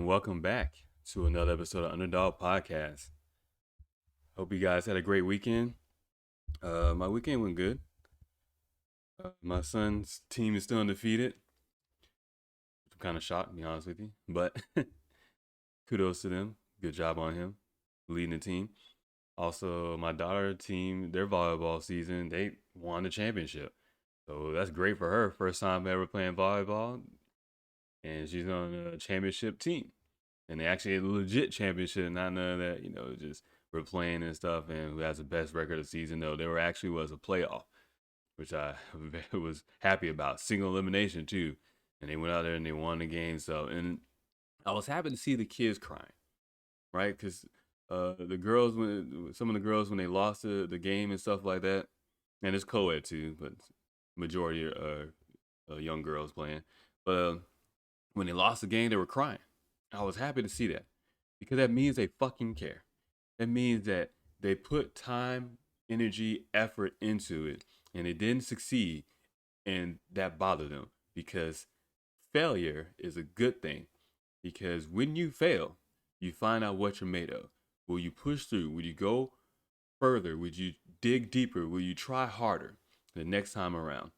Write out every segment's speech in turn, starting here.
welcome back to another episode of Underdog Podcast. Hope you guys had a great weekend. My weekend went good. My son's team is still undefeated. I'm kind of shocked, to be honest with you, but kudos to them. Good job on him leading the team. Also, my daughter team, their volleyball season, they won the championship. So that's great for her. First time ever playing volleyball, and she's on a championship team. And they actually had a legit championship, not none of that, just we're playing and stuff. And who has the best record of the season? No, there actually was a playoff, which I was happy about. Single elimination too, and they went out there and they won the game. So, and I was happy to see the kids crying, right? Because the girls, when some of the girls when they lost the game and stuff like that, and it's co-ed too, but majority are young girls playing. But when they lost the game, they were crying. I was happy to see that because that means they fucking care. That means that they put time, energy, effort into it and it didn't succeed, and that bothered them because failure is a good thing, because when you fail, you find out what you're made of. Will you push through? Will you go further? Would you dig deeper? Will you try harder the next time around?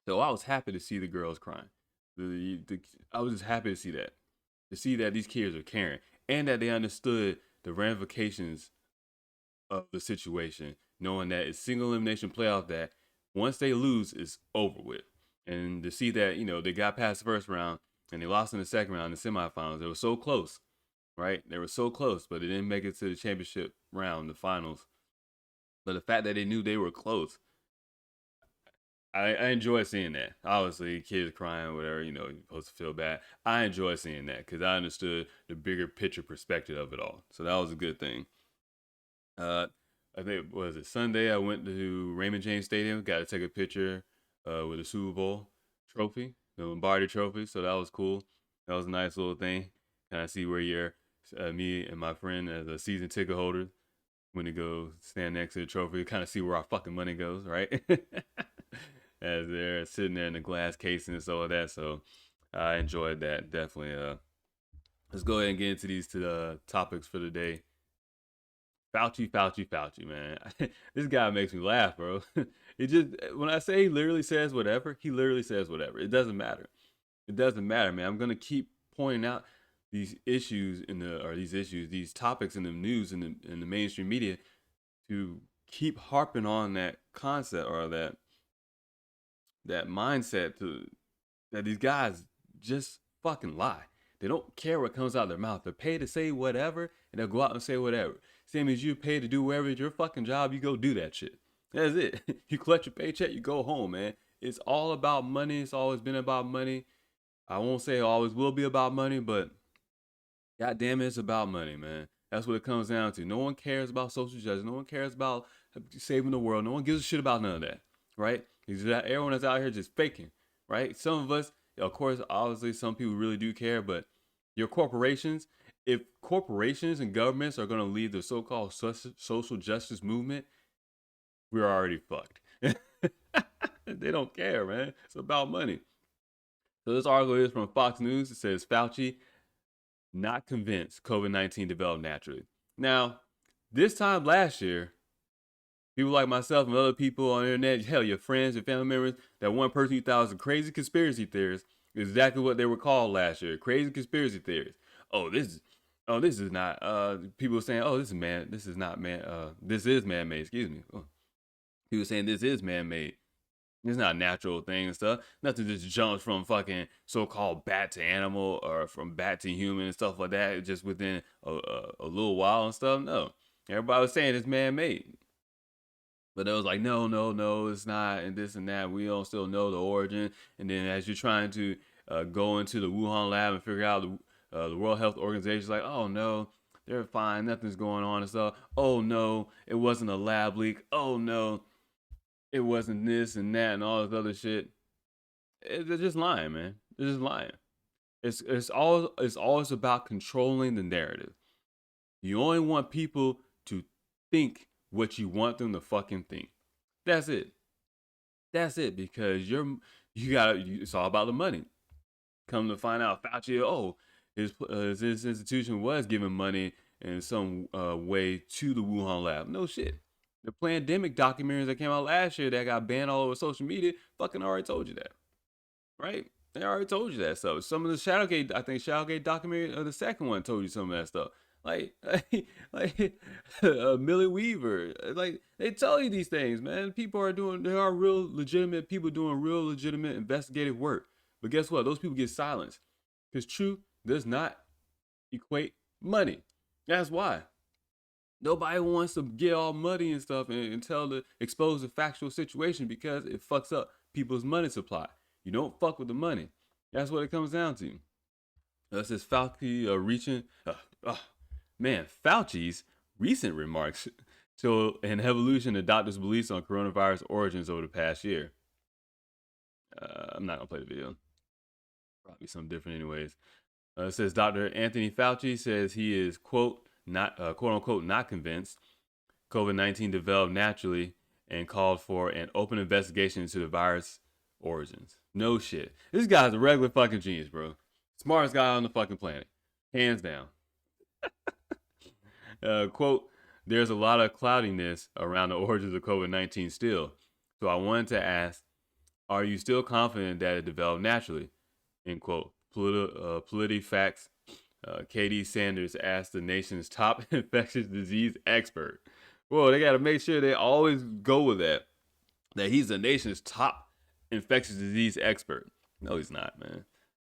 So I was happy to see the girls crying. I was just happy to see that. To see that these kids are caring and that they understood the ramifications of the situation, knowing that it's single elimination playoff, that once they lose, it's over with. And to see that, they got past the first round and they lost in the second round in the semifinals. They were so close, right? They were so close, but they didn't make it to the championship round, the finals. But the fact that they knew they were close, I enjoy seeing that. Obviously, kids crying, whatever, you're supposed to feel bad. I enjoy seeing that because I understood the bigger picture perspective of it all. So that was a good thing. I think, was it Sunday? I went to Raymond James Stadium, got to take a picture with the Super Bowl trophy, the Lombardi trophy. So that was cool. That was a nice little thing. Kind of see where you're, me and my friend as a season ticket holder, when to go stand next to the trophy, kind of see where our fucking money goes, right? As they're sitting there in the glass casing and so of that. So I enjoyed that, definitely. Let's go ahead and get into these topics for the day. Fauci, man. This guy makes me laugh, bro. It just, when I say he literally says whatever, he literally says whatever. It doesn't matter. It doesn't matter, man. I'm gonna keep pointing out these issues these topics in the news and in the mainstream media, to keep harping on that concept or that mindset that these guys just fucking lie. They don't care what comes out of their mouth. They're paid to say whatever, and they'll go out and say whatever. Same as you paid to do whatever. It's your fucking job. You go do that shit. That's it. You collect your paycheck, you go home, man. It's all about money. It's always been about money. I won't say it always will be about money, but God damn it, it's about money, man. That's what it comes down to. No one cares about social justice. No one cares about saving the world. No one gives a shit about none of that, right? Everyone that's out here just faking, right? Some of us, of course, obviously, some people really do care, but your corporations, if corporations and governments are going to lead the so-called social justice movement, we're already fucked. They don't care, man. It's about money. So this article is from Fox News. It says Fauci not convinced COVID-19 developed naturally. Now, this time last year, people like myself and other people on the internet, hell, your friends, your family members, that one person you thought was a crazy conspiracy theorist, is exactly what they were called last year. Crazy conspiracy theorists. This is not, people saying, this is man-made, excuse me. People saying this is man-made. It's not a natural thing and stuff. Nothing just jumps from fucking so-called bat to animal or from bat to human and stuff like that just within a little while and stuff. No. Everybody was saying it's man-made. But it was like, no, it's not, and this and that. We don't still know the origin. And then as you're trying to go into the Wuhan lab and figure out the World Health Organization is like, oh no, they're fine, nothing's going on and stuff. Oh no, it wasn't a lab leak. Oh no, it wasn't this and that and all this other shit. They're just lying, man. They're just lying. It's always about controlling the narrative. You only want people to think what you want them to fucking think. That's it. Because it's all about the money. Come to find out, Fauci, his institution was giving money in some way to the Wuhan lab. No shit. The pandemic documentaries that came out last year that got banned all over social media fucking already told you that, right? They already told you that stuff. Some of the Shadowgate, I think Shadowgate documentary, or the second one, told you some of that stuff. Like, like Millie Weaver, like they tell you these things, man. People are doing, there are real legitimate people doing real legitimate investigative work. But guess what? Those people get silenced because truth does not equate money. That's why nobody wants to get all muddy and stuff and tell the expose the factual situation because it fucks up people's money supply. You don't fuck with the money. That's what it comes down to. That's this Fauci reaching. Man, Fauci's recent remarks show an evolution of doctors' beliefs on coronavirus origins over the past year. I'm not gonna play the video. Probably something different, anyways. It says Dr. Anthony Fauci says he is quote unquote not convinced COVID-19 developed naturally and called for an open investigation into the virus origins. No shit. This guy's a regular fucking genius, bro. Smartest guy on the fucking planet. Hands down. Quote, there's a lot of cloudiness around the origins of COVID-19 still. So I wanted to ask, are you still confident that it developed naturally? End quote. PolitiFacts. Katie Sanders asked the nation's top infectious disease expert. Well, they got to make sure they always go with that he's the nation's top infectious disease expert. No, he's not, man.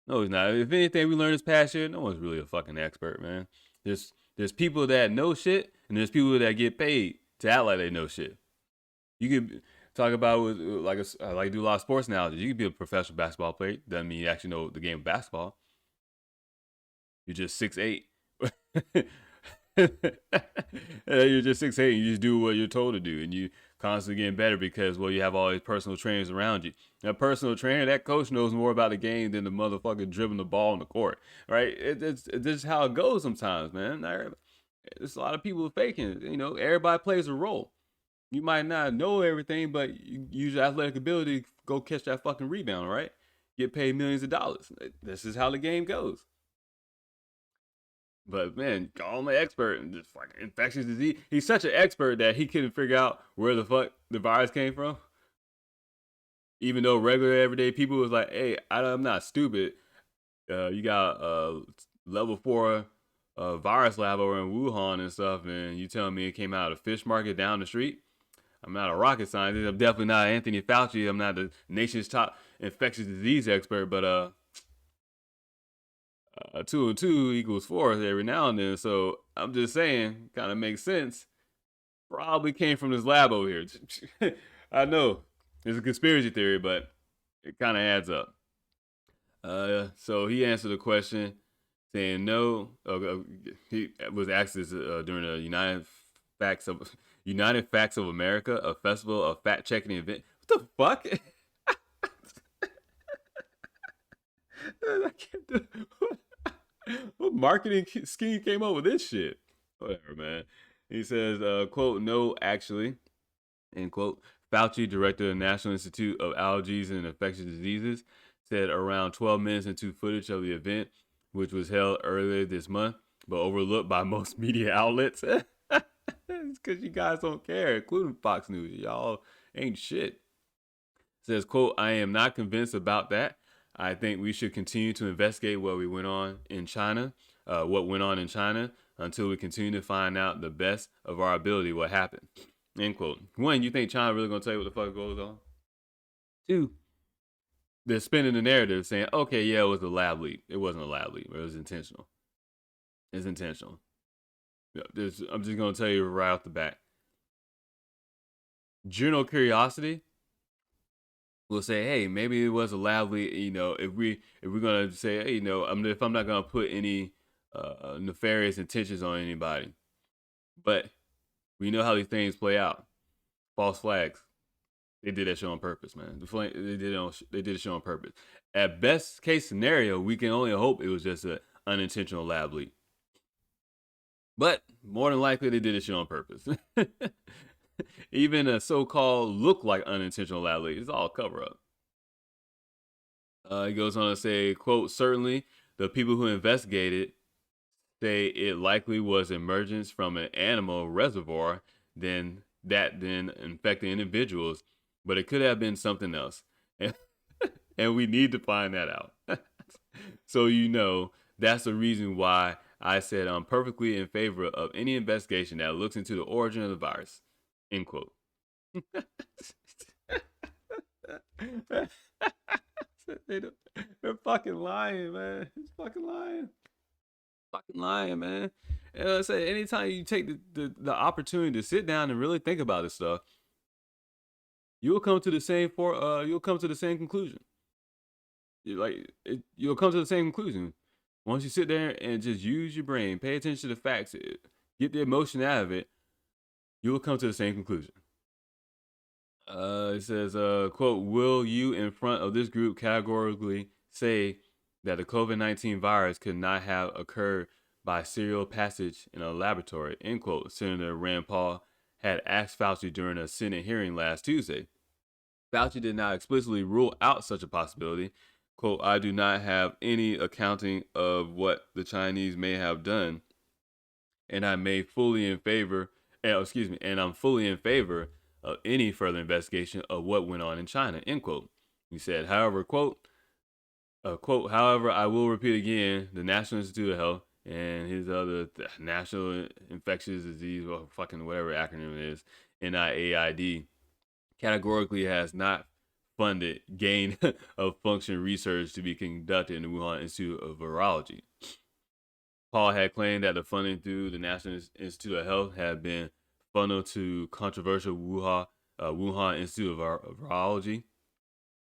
No, he's not. If anything we learned this past year, no one's really a fucking expert, man. There's people that know shit, and there's people that get paid to act like they know shit. You could talk about with like do a lot of sports analogies. You could be a professional basketball player. Doesn't mean you actually know the game of basketball. You're just 6'8". You're just 6'8". You just do what you're told to do, and you constantly getting better because you have all these personal trainers around you. That personal trainer, that coach knows more about the game than the motherfucker dribbling the ball on the court, right? It's just how it goes sometimes, man. There's a lot of people faking. Everybody plays a role. You might not know everything, but you use your athletic ability to go catch that fucking rebound, right? Get paid millions of dollars. This is how the game goes. But man, call him an expert in this fucking infectious disease. He's such an expert that he couldn't figure out where the fuck the virus came from. Even though regular everyday people was like, "Hey, I'm not stupid. You got a level 4 virus lab over in Wuhan and stuff, and you telling me it came out of a fish market down the street? I'm not a rocket scientist. I'm definitely not Anthony Fauci. I'm not the nation's top infectious disease expert, but 2 and 2 equals 4 every now and then. So I'm just saying, kind of makes sense. Probably came from this lab over here. I know it's a conspiracy theory, but it kind of adds up. So he answered the question saying no. He was asked this during a United Facts of America, a festival of fact checking event. What the fuck? I can't do. What marketing scheme came up with this shit? Whatever, man. He says, quote, no, actually, end quote. Fauci, director of the National Institute of Allergies and Infectious Diseases, said around 12 minutes into footage of the event, which was held earlier this month, but overlooked by most media outlets. It's because you guys don't care, including Fox News. Y'all ain't shit. Says, quote, I am not convinced about that. I think we should continue to investigate what went on in China until we continue to find out the best of our ability what happened. End quote. One, you think China really gonna tell you what the fuck goes on? Two, they're spinning the narrative saying, okay, yeah, it was a lab leak. It wasn't a lab leak. It was intentional. It's intentional. I'm just gonna tell you right off the bat. General curiosity will say, hey, maybe it was a lab leak. If we're gonna say, hey, if I'm not gonna put any nefarious intentions on anybody, but we know how these things play out. False flags. They did that shit on purpose, man. They did a show on purpose. At best case scenario, we can only hope it was just an unintentional lab leak. But more than likely, they did a shit on purpose. Even a so-called look like unintentional lab leak, it's all cover up. He goes on to say, quote, certainly the people who investigated say it likely was emergence from an animal reservoir then infected individuals, but it could have been something else. And, and we need to find that out. So that's the reason why I said I'm perfectly in favor of any investigation that looks into the origin of the virus. End quote. They're fucking lying, man. It's fucking lying. Fucking lying, man. And I say, anytime you take the opportunity to sit down and really think about this stuff, you'll come to the same conclusion. You'll come to the same conclusion. Once you sit there and just use your brain, pay attention to the facts, get the emotion out of it, you will come to the same conclusion. It says, quote, will you in front of this group categorically say that the COVID-19 virus could not have occurred by serial passage in a laboratory, end quote, Senator Rand Paul had asked Fauci during a Senate hearing last Tuesday. Fauci did not explicitly rule out such a possibility. Quote, I do not have any accounting of what the Chinese may have done, and I'm fully in favor of any further investigation of what went on in China, end quote. He said, however, quote, however, I will repeat again, the National Institute of Health and his other National Infectious Disease, or fucking whatever acronym it is, NIAID, categorically has not funded gain of function research to be conducted in the Wuhan Institute of Virology. Paul had claimed that the funding through the National Institute of Health had been funneled to controversial Wuhan Institute of Virology,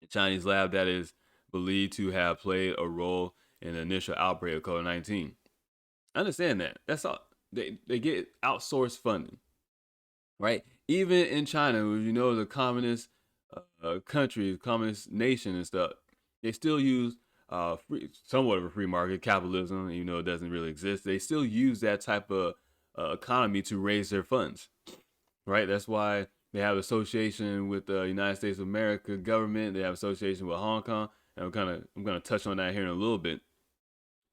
a Chinese lab that is believed to have played a role in the initial outbreak of COVID-19. I understand that. That's all. They get outsourced funding, right? Even in China, the communist country, communist nation and stuff, they still use somewhat of a free market capitalism, even though it doesn't really exist. They still use that type of economy to raise their funds, right? That's why they have association with the United States of America government. They have association with Hong Kong, and I'm gonna touch on that here in a little bit.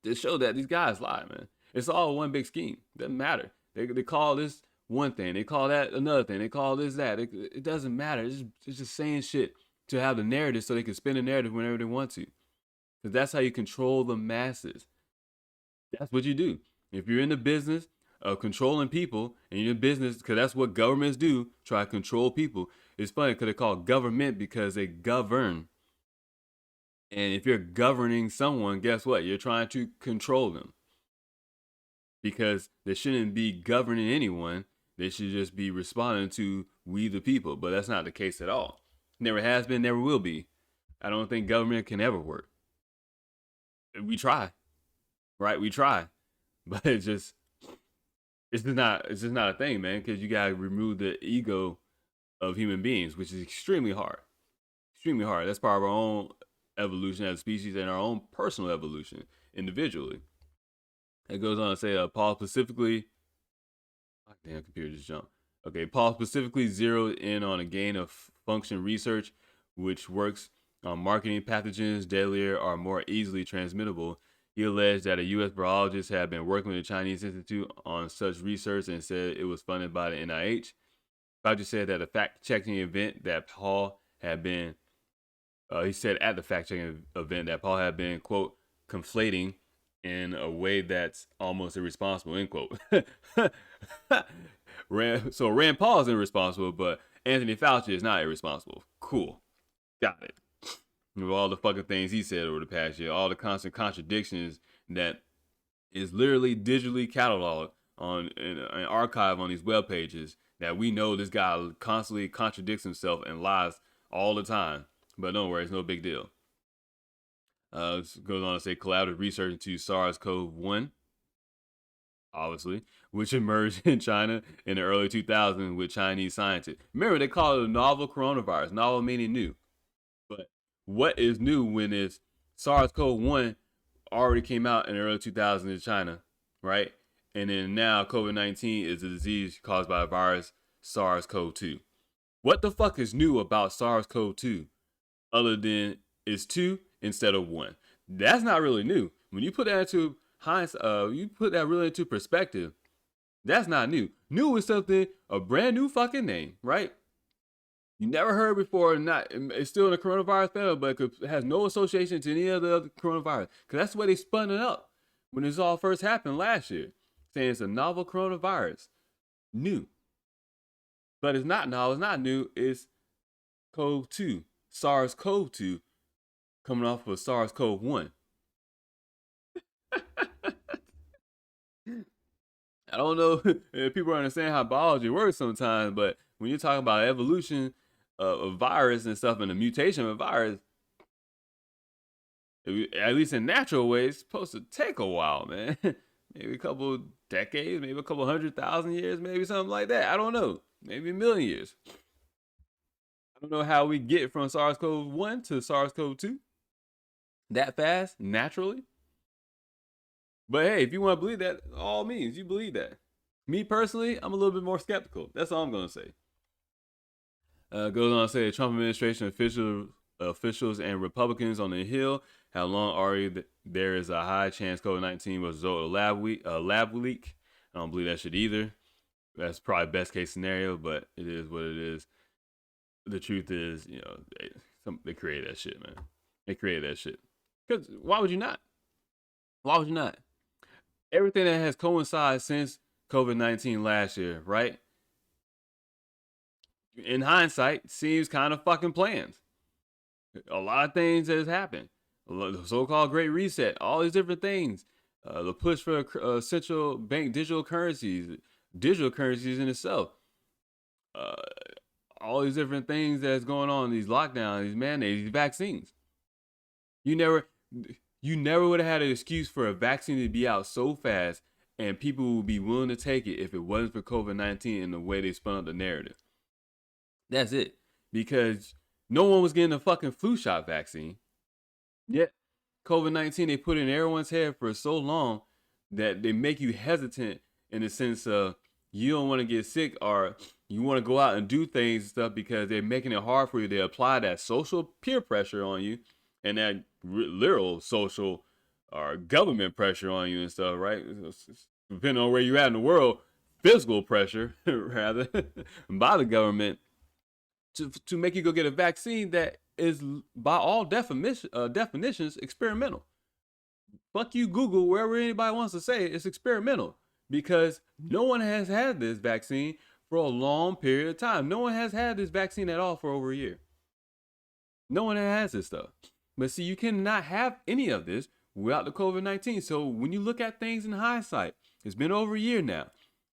To show that these guys lie, man. It's all one big scheme. Doesn't matter. They call this one thing. They call that another thing. They call this that. It doesn't matter. It's just saying shit to have the narrative so they can spin the narrative whenever they want to. Because that's how you control the masses. That's what you do. If you're in the business of controlling people, and you're in business, because that's what governments do, try to control people. It's funny because they call it government because they govern. And if you're governing someone, guess what? You're trying to control them. Because they shouldn't be governing anyone. They should just be responding to we the people. But that's not the case at all. Never has been, never will be. I don't think government can ever work. We try. Right? We try. But it's just not a thing, man, because you gotta remove the ego of human beings, which is extremely hard. Extremely hard. That's part of our own evolution as a species and our own personal evolution individually. It goes on to say, Paul specifically, damn, computer just jumped. Okay, Paul specifically zeroed in on a gain of function research, which works on marketing pathogens deadlier or more easily transmittable. He alleged that a U.S. virologist had been working with the Chinese Institute on such research and said it was funded by the NIH. Fauci said that a fact-checking event that Paul had been, he said at the fact-checking event that Paul had been, quote, conflating in a way that's almost irresponsible, end quote. So Rand Paul is irresponsible, but Anthony Fauci is not irresponsible. Cool. Got it. With all the fucking things he said over the past year, all the constant contradictions that is literally digitally cataloged on an archive on these web pages, that we know this guy constantly contradicts himself and lies all the time. But don't worry, it's no big deal. It goes on to say collaborative research into SARS-CoV-1, obviously, which emerged in China in the early 2000s with Chinese scientists. Remember, they call it a novel coronavirus. Novel meaning new. But what is new when it's SARS-CoV-1 already came out in the early 2000s in China, right? And then now COVID-19 is a disease caused by a virus, SARS-CoV-2. What the fuck is new about SARS-CoV-2 other than it's 2 instead of 1? That's not really new. When you put that into hindsight, you put that really into perspective. That's not new. New is something, a brand new fucking name, right? You never heard before, not it's still in the coronavirus family, but it has no association to any other coronavirus. Because that's the way they spun it up when this all first happened last year, saying it's a novel coronavirus, new. But it's not novel, it's not new. It's CoV-2, SARS-CoV-2, coming off of SARS-CoV-1. I don't know if people understand how biology works sometimes, but when you're talking about evolution of a virus and stuff and the mutation of a virus, at least in natural ways, it's supposed to take a while, man. Maybe a couple decades, maybe a couple 100,000 years, maybe something like that. I don't know. Maybe a million years. I don't know how we get from SARS-CoV-1 to SARS-CoV-2 that fast, naturally. But hey, if you want to believe that, all means, you believe that. Me personally, I'm a little bit more skeptical. That's all I'm going to say. Goes on to say the Trump administration officials and Republicans on the Hill have long argued that there is a high chance COVID-19 was a result of a lab leak. I don't believe that shit either. That's probably best case scenario, but it is what it is. The truth is, they created that shit, man. They created that shit. Because why would you not? Why would you not? Everything that has coincided since COVID-19 last year, right? In hindsight, seems kind of fucking planned. A lot of things that has happened. The so-called Great Reset, all these different things. The push for central bank digital currencies in itself. Uh, all these different things that's going on, these lockdowns, these mandates, these vaccines. You never would have had an excuse for a vaccine to be out so fast and people would be willing to take it if it wasn't for COVID-19 and the way they spun up the narrative. That's it. Because no one was getting a fucking flu shot vaccine. Yet COVID-19 they put in everyone's head for so long that they make you hesitant in the sense of you don't want to get sick or you want to go out and do things and stuff because they're making it hard for you. They apply that social peer pressure on you and that literal social or government pressure on you and stuff, right? Depending on where you're at in the world, physical pressure rather by the government to make you go get a vaccine that is by all definitions experimental. Fuck you, Google, wherever anybody wants to say it, it's experimental because no one has had this vaccine for a long period of time. No one has had this vaccine at all for over a year. No one has this stuff. But see, you cannot have any of this without the COVID-19. So when you look at things in hindsight, it's been over a year now.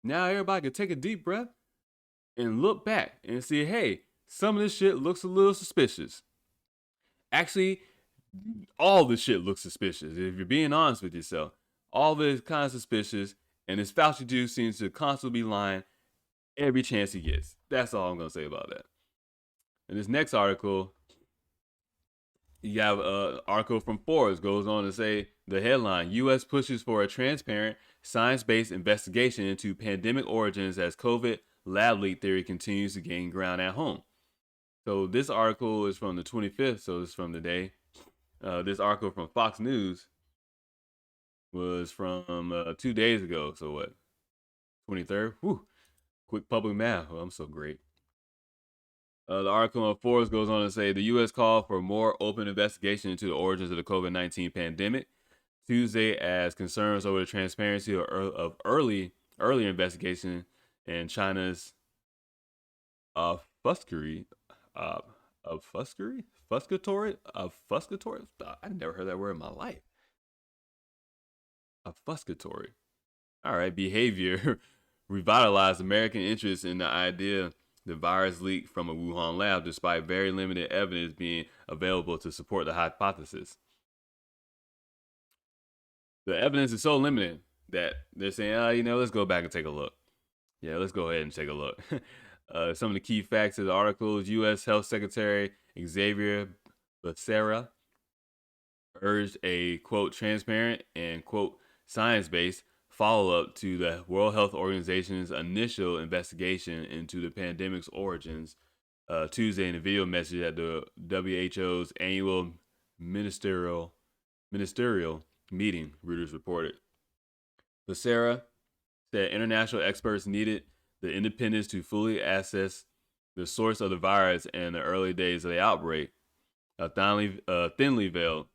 Now everybody can take a deep breath and look back and see, hey, some of this shit looks a little suspicious. Actually, all this shit looks suspicious. If you're being honest with yourself, all this kind of suspicious. And this Fauci dude seems to constantly be lying every chance he gets. That's all I'm going to say about that. In this next article, you have an article from Forbes goes on to say the headline, U.S. pushes for a transparent, science-based investigation into pandemic origins as COVID lab leak theory continues to gain ground at home. So this article is from the 25th, so it's from today. This article from Fox News was from 2 days ago. So what? 23rd? Whew. Quick public math. Oh, I'm so great. The article on Forbes goes on to say the U.S. called for more open investigation into the origins of the COVID-19 pandemic Tuesday as concerns over the transparency of earlier investigation and China's fuscatory. I never heard that word in my life. Fuscatory. All right, behavior revitalized American interest in the idea the virus leaked from a Wuhan lab despite very limited evidence being available to support the hypothesis. The evidence is so limited that they're saying, let's go back and take a look. Yeah, let's go ahead and take a look. Some of the key facts of the article is U.S. Health Secretary Xavier Becerra urged a, quote, transparent and, quote, science-based follow-up to the World Health Organization's initial investigation into the pandemic's origins Tuesday in a video message at the WHO's annual ministerial meeting, Reuters reported. Becerra said international experts needed the independence to fully assess the source of the virus in the early days of the outbreak, a thinly veiled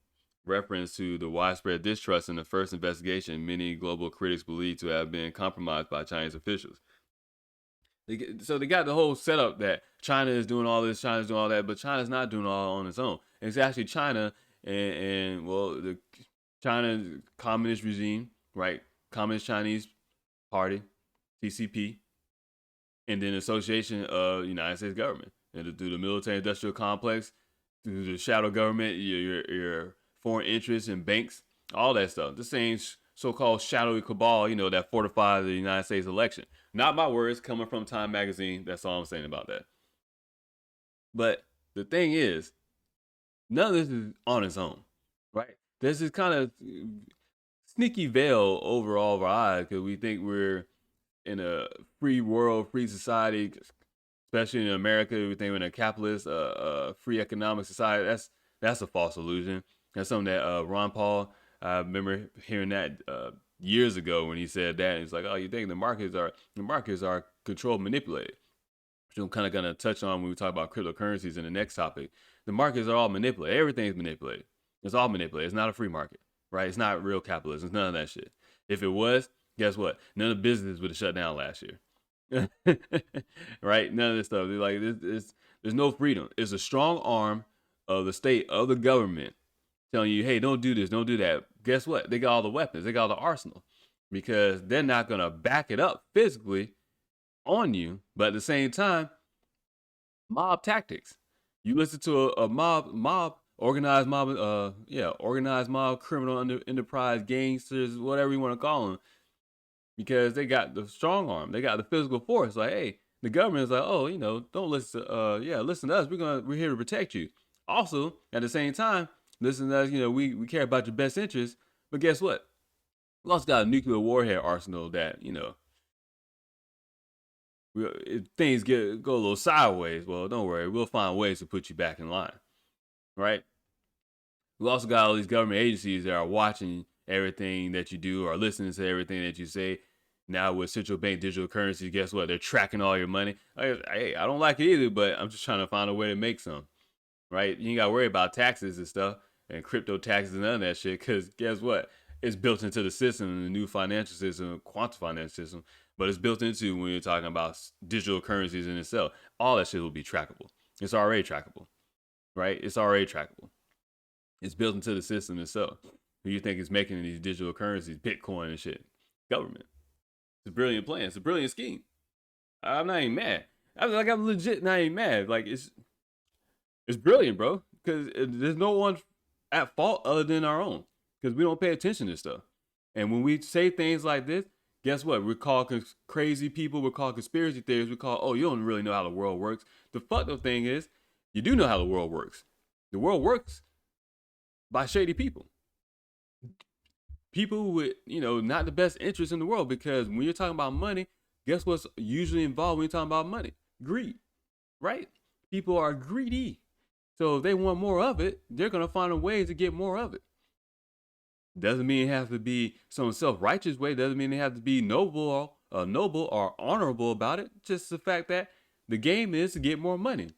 reference to the widespread distrust in the first investigation many global critics believe to have been compromised by Chinese officials. So they got the whole setup that China is doing all this, China's doing all that, but China's not doing all on its own. It's actually China and well, the China communist regime, right? Communist Chinese Party, CCP, and then association of the United States government, and through the military-industrial complex, through the shadow government, your foreign interests and banks, all that stuff. The same so-called shadowy cabal, that fortified the United States election. Not my words, coming from Time Magazine. That's all I'm saying about that. But the thing is, none of this is on its own, right? There's this kind of sneaky veil over all of our eyes because we think we're in a free world, free society, especially in America. We think we're in a capitalist, free economic society. That's a false illusion. That's something that Ron Paul, I remember hearing that years ago when he said that. And it's like, oh, you think the markets are controlled, manipulated. Which I'm kind of gonna touch on when we talk about cryptocurrencies in the next topic. The markets are all manipulated. Everything's manipulated. It's all manipulated. It's not a free market, right? It's not real capitalism. It's none of that shit. If it was, guess what? None of the businesses would have shut down last year. Right? None of this stuff. Like there's no freedom. It's a strong arm of the state, of the government, telling you, hey, don't do this, don't do that. Guess what? They got all the weapons. They got all the arsenal. Because they're not gonna back it up physically on you, but at the same time, mob tactics. You listen to a mob, organized mob, organized mob, criminal enterprise, gangsters, whatever you want to call them, because they got the strong arm, they got the physical force. Like, hey, the government is like, oh, don't listen to, listen to us. We're here to protect you. Also, at the same time, listen to us. We care about your best interests. But guess what? We also got a nuclear warhead arsenal that if things go a little sideways, well, don't worry, we'll find ways to put you back in line, right? We also got all these government agencies that are watching everything that you do or listening to everything that you say. Now with central bank digital currencies, guess what? They're tracking all your money. Hey, I don't like it either, but I'm just trying to find a way to make some, right? You ain't got to worry about taxes and stuff and crypto taxes and none of that shit, because guess what? It's built into the system, the new financial system, quantum financial system, but it's built into when you're talking about digital currencies in itself. All that shit will be trackable. It's already trackable, right? It's already trackable. It's built into the system itself. Who you think is making these digital currencies, Bitcoin and shit? Government. It's a brilliant plan. It's a brilliant scheme. I'm not even mad. I'm legit not even mad. Like it's brilliant, bro. Because there's no one at fault other than our own. Because we don't pay attention to stuff. And when we say things like this, guess what? We're called crazy people. We're called conspiracy theorists. We're called, oh, you don't really know how the world works. The fucked up thing is, you do know how the world works. The world works by shady people. People with, not the best interest in the world. Because when you're talking about money, guess what's usually involved when you're talking about money? Greed, right? People are greedy. So if they want more of it, they're going to find a way to get more of it. Doesn't mean it has to be some self-righteous way. Doesn't mean they have to be noble or honorable about it. Just the fact that the game is to get more money.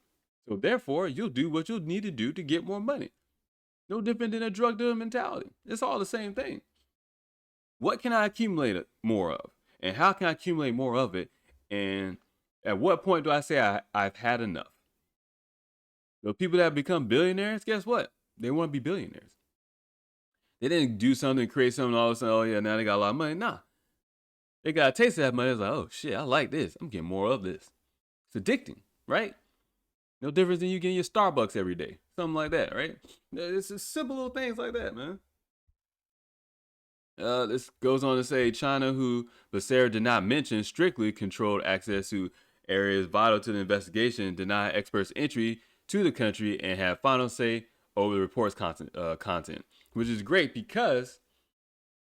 So therefore, you'll do what you'll need to do to get more money. No different than a drug dealer mentality. It's all the same thing. What can I accumulate more of? And how can I accumulate more of it? And at what point do I say I've had enough? The people that become billionaires, guess what? They want to be billionaires. They didn't do something, create something, all of a sudden, oh yeah, now they got a lot of money. Nah. They got a taste of that money. It's like, oh shit, I like this. I'm getting more of this. It's addicting, right? No difference than you getting your Starbucks every day. Something like that, right? It's just simple little things like that, man. This goes on to say China, who Becerra did not mention, strictly controlled access to areas vital to the investigation, denied experts entry to the country, and had final say over the report's content, which is great because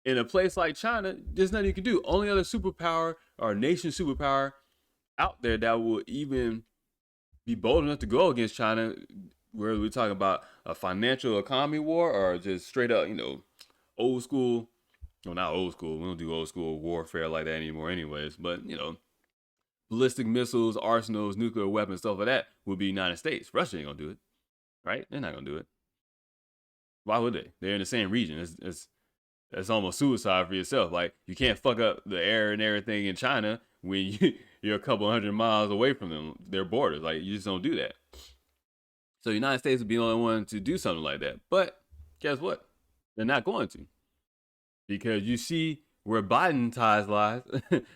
in a place like China, there's nothing you can do. Only other superpower or nation superpower out there that will even be bold enough to go against China, whether we're talking about a financial economy war or just straight up, old school, well, not old school. We don't do old school warfare like that anymore, anyways. But ballistic missiles, arsenals, nuclear weapons, stuff like that would be United States. Russia ain't gonna do it, right? They're not gonna do it. Why would they? They're in the same region. It's almost suicide for yourself. Like, you can't fuck up the air and everything in China when you're a couple 100 miles away from them, their borders. Like, you just don't do that. So the United States would be the only one to do something like that. But guess what? They're not going to, because you see where Biden ties lies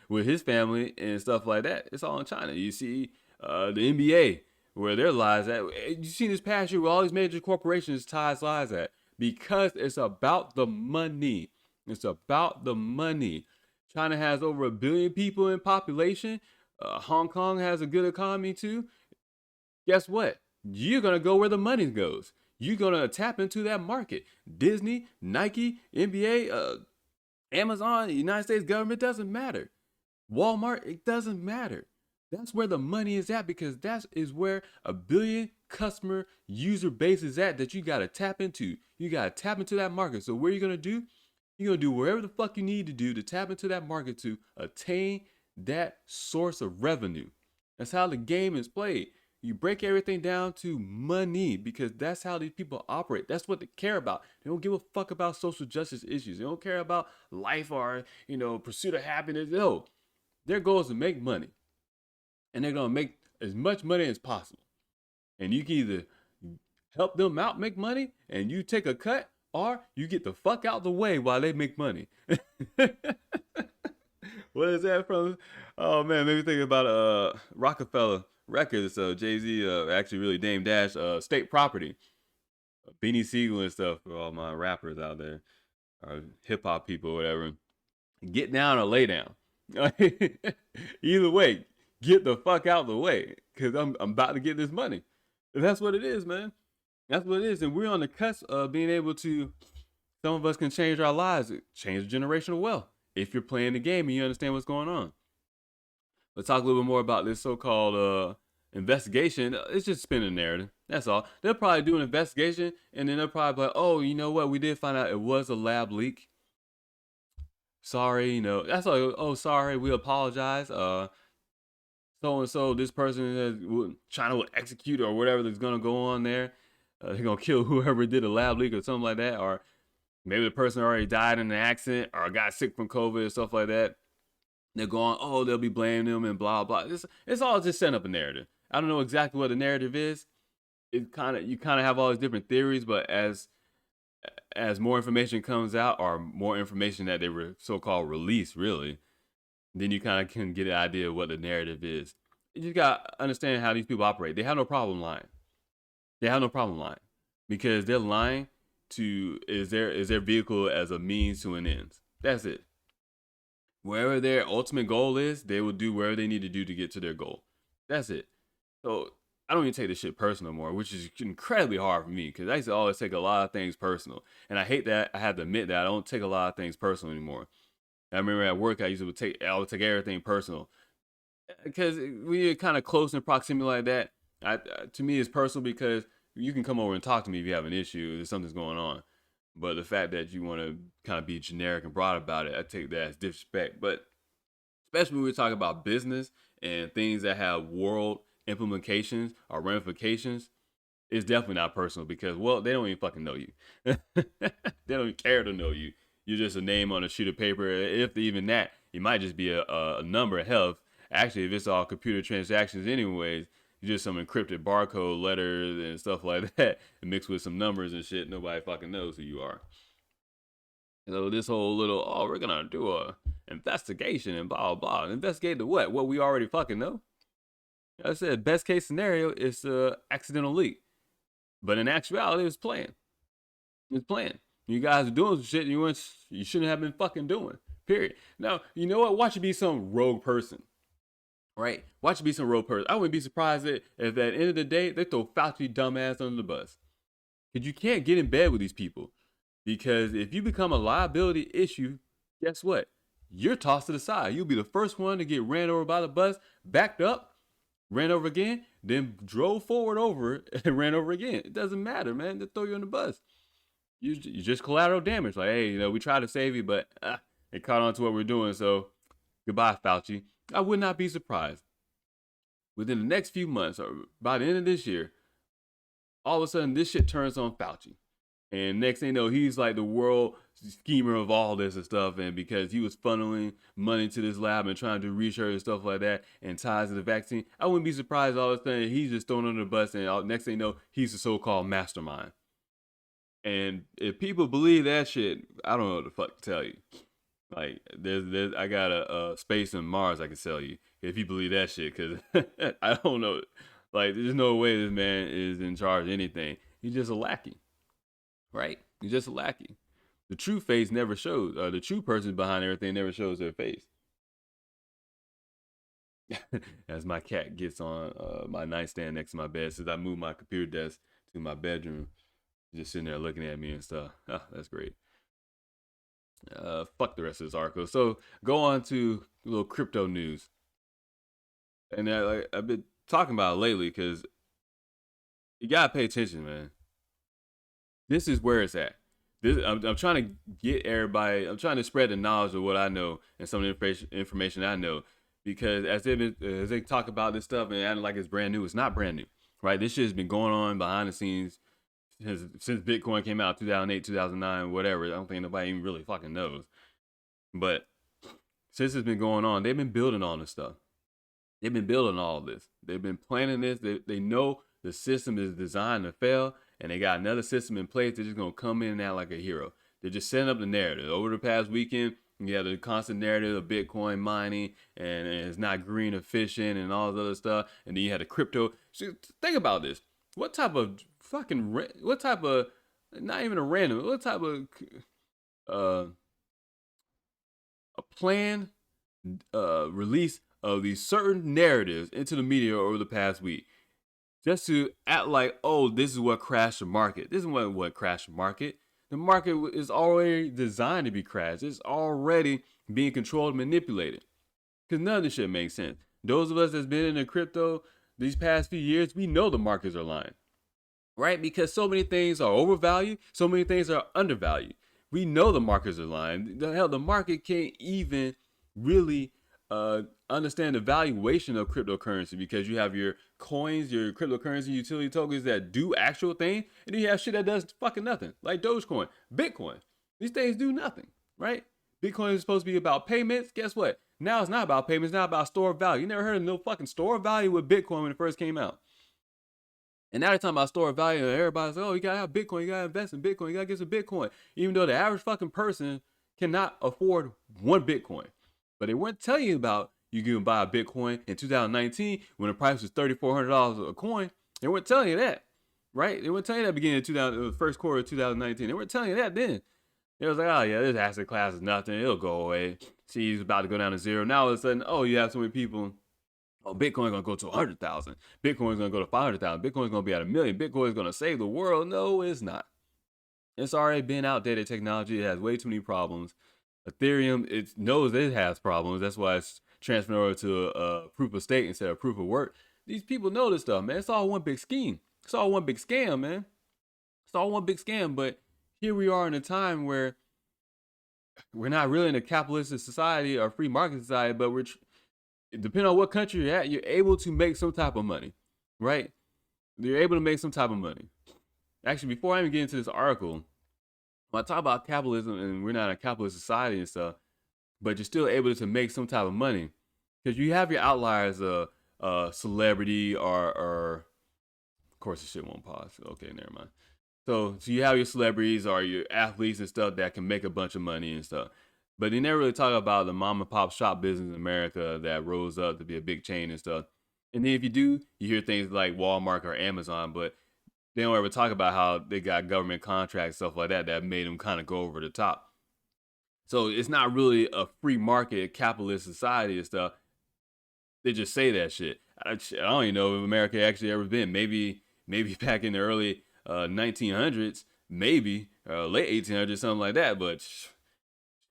with his family and stuff like that. It's all in China. You see the NBA, where their lies at. You see this past year where all these major corporations ties lies at, because it's about the money. It's about the money. China has over 1 billion people in population. Hong Kong has a good economy too. Guess what? You're going to go where the money goes. You're going to tap into that market. Disney, Nike, NBA, Amazon, the United States government, doesn't matter. Walmart, it doesn't matter. That's where the money is at, because that is where 1 billion customer user base is at that you got to tap into. You got to tap into that market. So what are you going to do? You're going to do whatever the fuck you need to do to tap into that market to attain that source of revenue. That's how the game is played. You break everything down to money, because that's how these people operate. That's what they care about. They don't give a fuck about social justice issues. They don't care about life or, pursuit of happiness. No, their goal is to make money. And they're going to make as much money as possible. And you can either help them out make money and you take a cut, or you get the fuck out the way while they make money. What is that from? Oh man, made me think about Rockefeller Records. So Jay-Z actually really Dame Dash State Property. Beanie Siegel and stuff for all my rappers out there, or hip hop people, whatever. Get down or lay down. Either way, get the fuck out the way, because I'm about to get this money. And that's what it is, man. That's what it is. And we're on the cusp of being able to, some of us can change our lives, change generational wealth, if you're playing the game and you understand what's going on. Let's talk a little bit more about this so-called investigation. It's just spinning narrative. That's all. They'll probably do an investigation, and then they'll probably be like, oh, you know what? We did find out it was a lab leak. Sorry, that's all. Oh, sorry. We apologize. So-and-so, this person China will execute or whatever that's going to go on there. They're going to kill whoever did a lab leak or something like that. Or maybe the person already died in an accident or got sick from COVID and stuff like that. They're going, oh, they'll be blaming them and blah, blah. It's all just setting up a narrative. I don't know exactly what the narrative is. You kind of have all these different theories, but as more information comes out, or more information that they were so-called release, really, then you kind of can get an idea of what the narrative is. You just got to understand how these people operate. They have no problem lying. Because they're lying is their vehicle as a means to an end. That's it. Wherever their ultimate goal is, they will do whatever they need to do to get to their goal. That's it. So I don't even take this shit personal more, which is incredibly hard for me, because I used to always take a lot of things personal. And I hate that I have to admit that I don't take a lot of things personal anymore. I remember at work, I would take everything personal, because we're kind of close in proximity like that. To me, it's personal, because you can come over and talk to me if you have an issue, if something's going on. But the fact that you want to kind of be generic and broad about it, I take that as disrespect. But especially when we're talking about business and things that have world implications or ramifications, it's definitely not personal, because, well, they don't even fucking know you. They don't even care to know you. You're just a name on a sheet of paper. If even that, it might just be a number. Hell, actually, if it's all computer transactions anyways, just some encrypted barcode letters and stuff like that, and mixed with some numbers and shit, nobody fucking knows who you are. So this whole little, oh, we're gonna do a investigation and blah blah. Investigate the what? What we already fucking know. Like I said, best case scenario is accidental leak, but in actuality, it's planned. It's planned. You guys are doing some shit you shouldn't have been fucking doing. Period. Now, you know what? Watch it be some rogue person. Right? Watch it be some rogue person. I wouldn't be surprised if at the end of the day, they throw Fauci dumbass under the bus. Because you can't get in bed with these people. Because if you become a liability issue, guess what? You're tossed to the side. You'll be the first one to get ran over by the bus, backed up, ran over again, then drove forward over and ran over again. It doesn't matter, man. They throw you on the bus. you just collateral damage. Like, hey, we tried to save you, but it caught on to what we're doing. So goodbye, Fauci. I would not be surprised within the next few months or by the end of this year, all of a sudden this shit turns on Fauci. And next thing you know, he's like the world schemer of all this and stuff. And because he was funneling money to this lab and trying to do research and stuff like that and ties to the vaccine, I wouldn't be surprised all of a sudden he's just thrown under the bus. And next thing you know, he's the so-called mastermind. And if people believe that shit, I don't know what the fuck to tell you. Like, I got a space in Mars I can sell you if you believe that shit. Cause I don't know, like, there's no way this man is in charge of anything. He's just a lackey, right? He's just a lackey. The true face never shows. The true person behind everything never shows their face. As my cat gets on my nightstand next to my bed, since I moved my computer desk to my bedroom, just sitting there looking at me and stuff. Oh, that's great. Fuck the rest of this article. So go on to a little crypto news, and I've been talking about it lately because you gotta pay attention, man. This is where it's at. I'm trying to get everybody. I'm trying to spread the knowledge of what I know and some of the information I know, because as they talk about this stuff and acting like it's brand new, it's not brand new, right? This shit has been going on behind the scenes since Bitcoin came out, 2008, 2009, whatever. I don't think nobody even really fucking knows. But since it's been going on, they've been building all this stuff. They've been building all of this. They've been planning this. They know the system is designed to fail, and they got another system in place. They're just going to come in and act like a hero. They're just setting up the narrative. Over the past weekend, you have the constant narrative of Bitcoin mining, and it's not green efficient and all this other stuff. And then you had the crypto. So think about this. What type of not even a random, what type of a planned release of these certain narratives into the media over the past week, just to act like, oh, this is what crashed the market. This is what crashed the market. The market is already designed to be crashed. It's already being controlled and manipulated. Because none of this shit makes sense. Those of us that's been in the crypto these past few years, we know the markets are lying. Right? Because so many things are overvalued, so many things are undervalued. We know the markets are lying. The market can't even really understand the valuation of cryptocurrency, because you have your coins, your cryptocurrency utility tokens that do actual things, and then you have shit that does fucking nothing, like Dogecoin, Bitcoin. These things do nothing, right? Bitcoin is supposed to be about payments. Guess what? Now it's not about payments. It's not about store of value. You never heard of no fucking store of value with Bitcoin when it first came out. And now they're talking about store of value, and everybody's like, oh, you gotta have Bitcoin, you gotta invest in Bitcoin, you gotta get some Bitcoin. Even though the average fucking person cannot afford one Bitcoin. But they weren't telling you about you can buy a Bitcoin in 2019 when the price was $3,400 a coin. They weren't telling you that, right? They weren't telling you that beginning of the first quarter of 2019. They weren't telling you that then. It was like, oh yeah, this asset class is nothing. It'll go away. See, it's about to go down to zero. Now all of a sudden, oh, you have so many people. Oh, Bitcoin's gonna go to 100,000. Bitcoin's gonna go to 500,000. Bitcoin's gonna be at 1,000,000. Bitcoin's gonna save the world. No, it's not. It's already been outdated technology. It has way too many problems. Ethereum, it knows it has problems. That's why it's transferring over to a proof of stake instead of proof of work. These people know this stuff, man. It's all one big scheme. It's all one big scam, man. It's all one big scam. But here we are in a time where we're not really in a capitalistic society or free market society, but we're depending on what country you're at, you're able to make some type of money, right? You're able to make some type of money. Actually, before I even get into this article, when I talk about capitalism and we're not in a capitalist society and stuff, but you're still able to make some type of money, because you have your outliers, celebrity or of course the shit won't pause. Okay, never mind. So you have your celebrities or your athletes and stuff that can make a bunch of money and stuff. But they never really talk about the mom and pop shop business in America that rose up to be a big chain and stuff. And then if you do, you hear things like Walmart or Amazon, but they don't ever talk about how they got government contracts, stuff like that, that made them kind of go over the top. So it's not really a free market capitalist society and stuff. They just say that shit. I don't even know if America actually ever been. Maybe back in the early 1900s, maybe late 1800s, something like that. But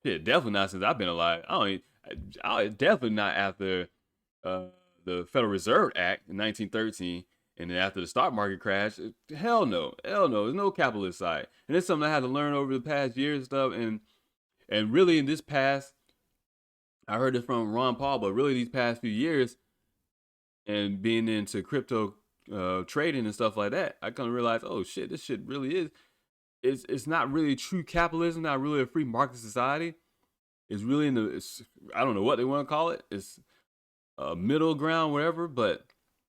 shit, definitely not since I've been alive. I definitely not after the Federal Reserve Act in 1913 And then after the stock market crash, hell no, there's no capitalist side. And it's something I had to learn over the past year and stuff. And really in this past, I heard it from Ron Paul, but really these past few years and being into crypto trading and stuff like that, I kind of realized, oh shit, this shit really is. It's not really true capitalism, not really a free market society. It's really I don't know what they want to call it. It's a middle ground, whatever. But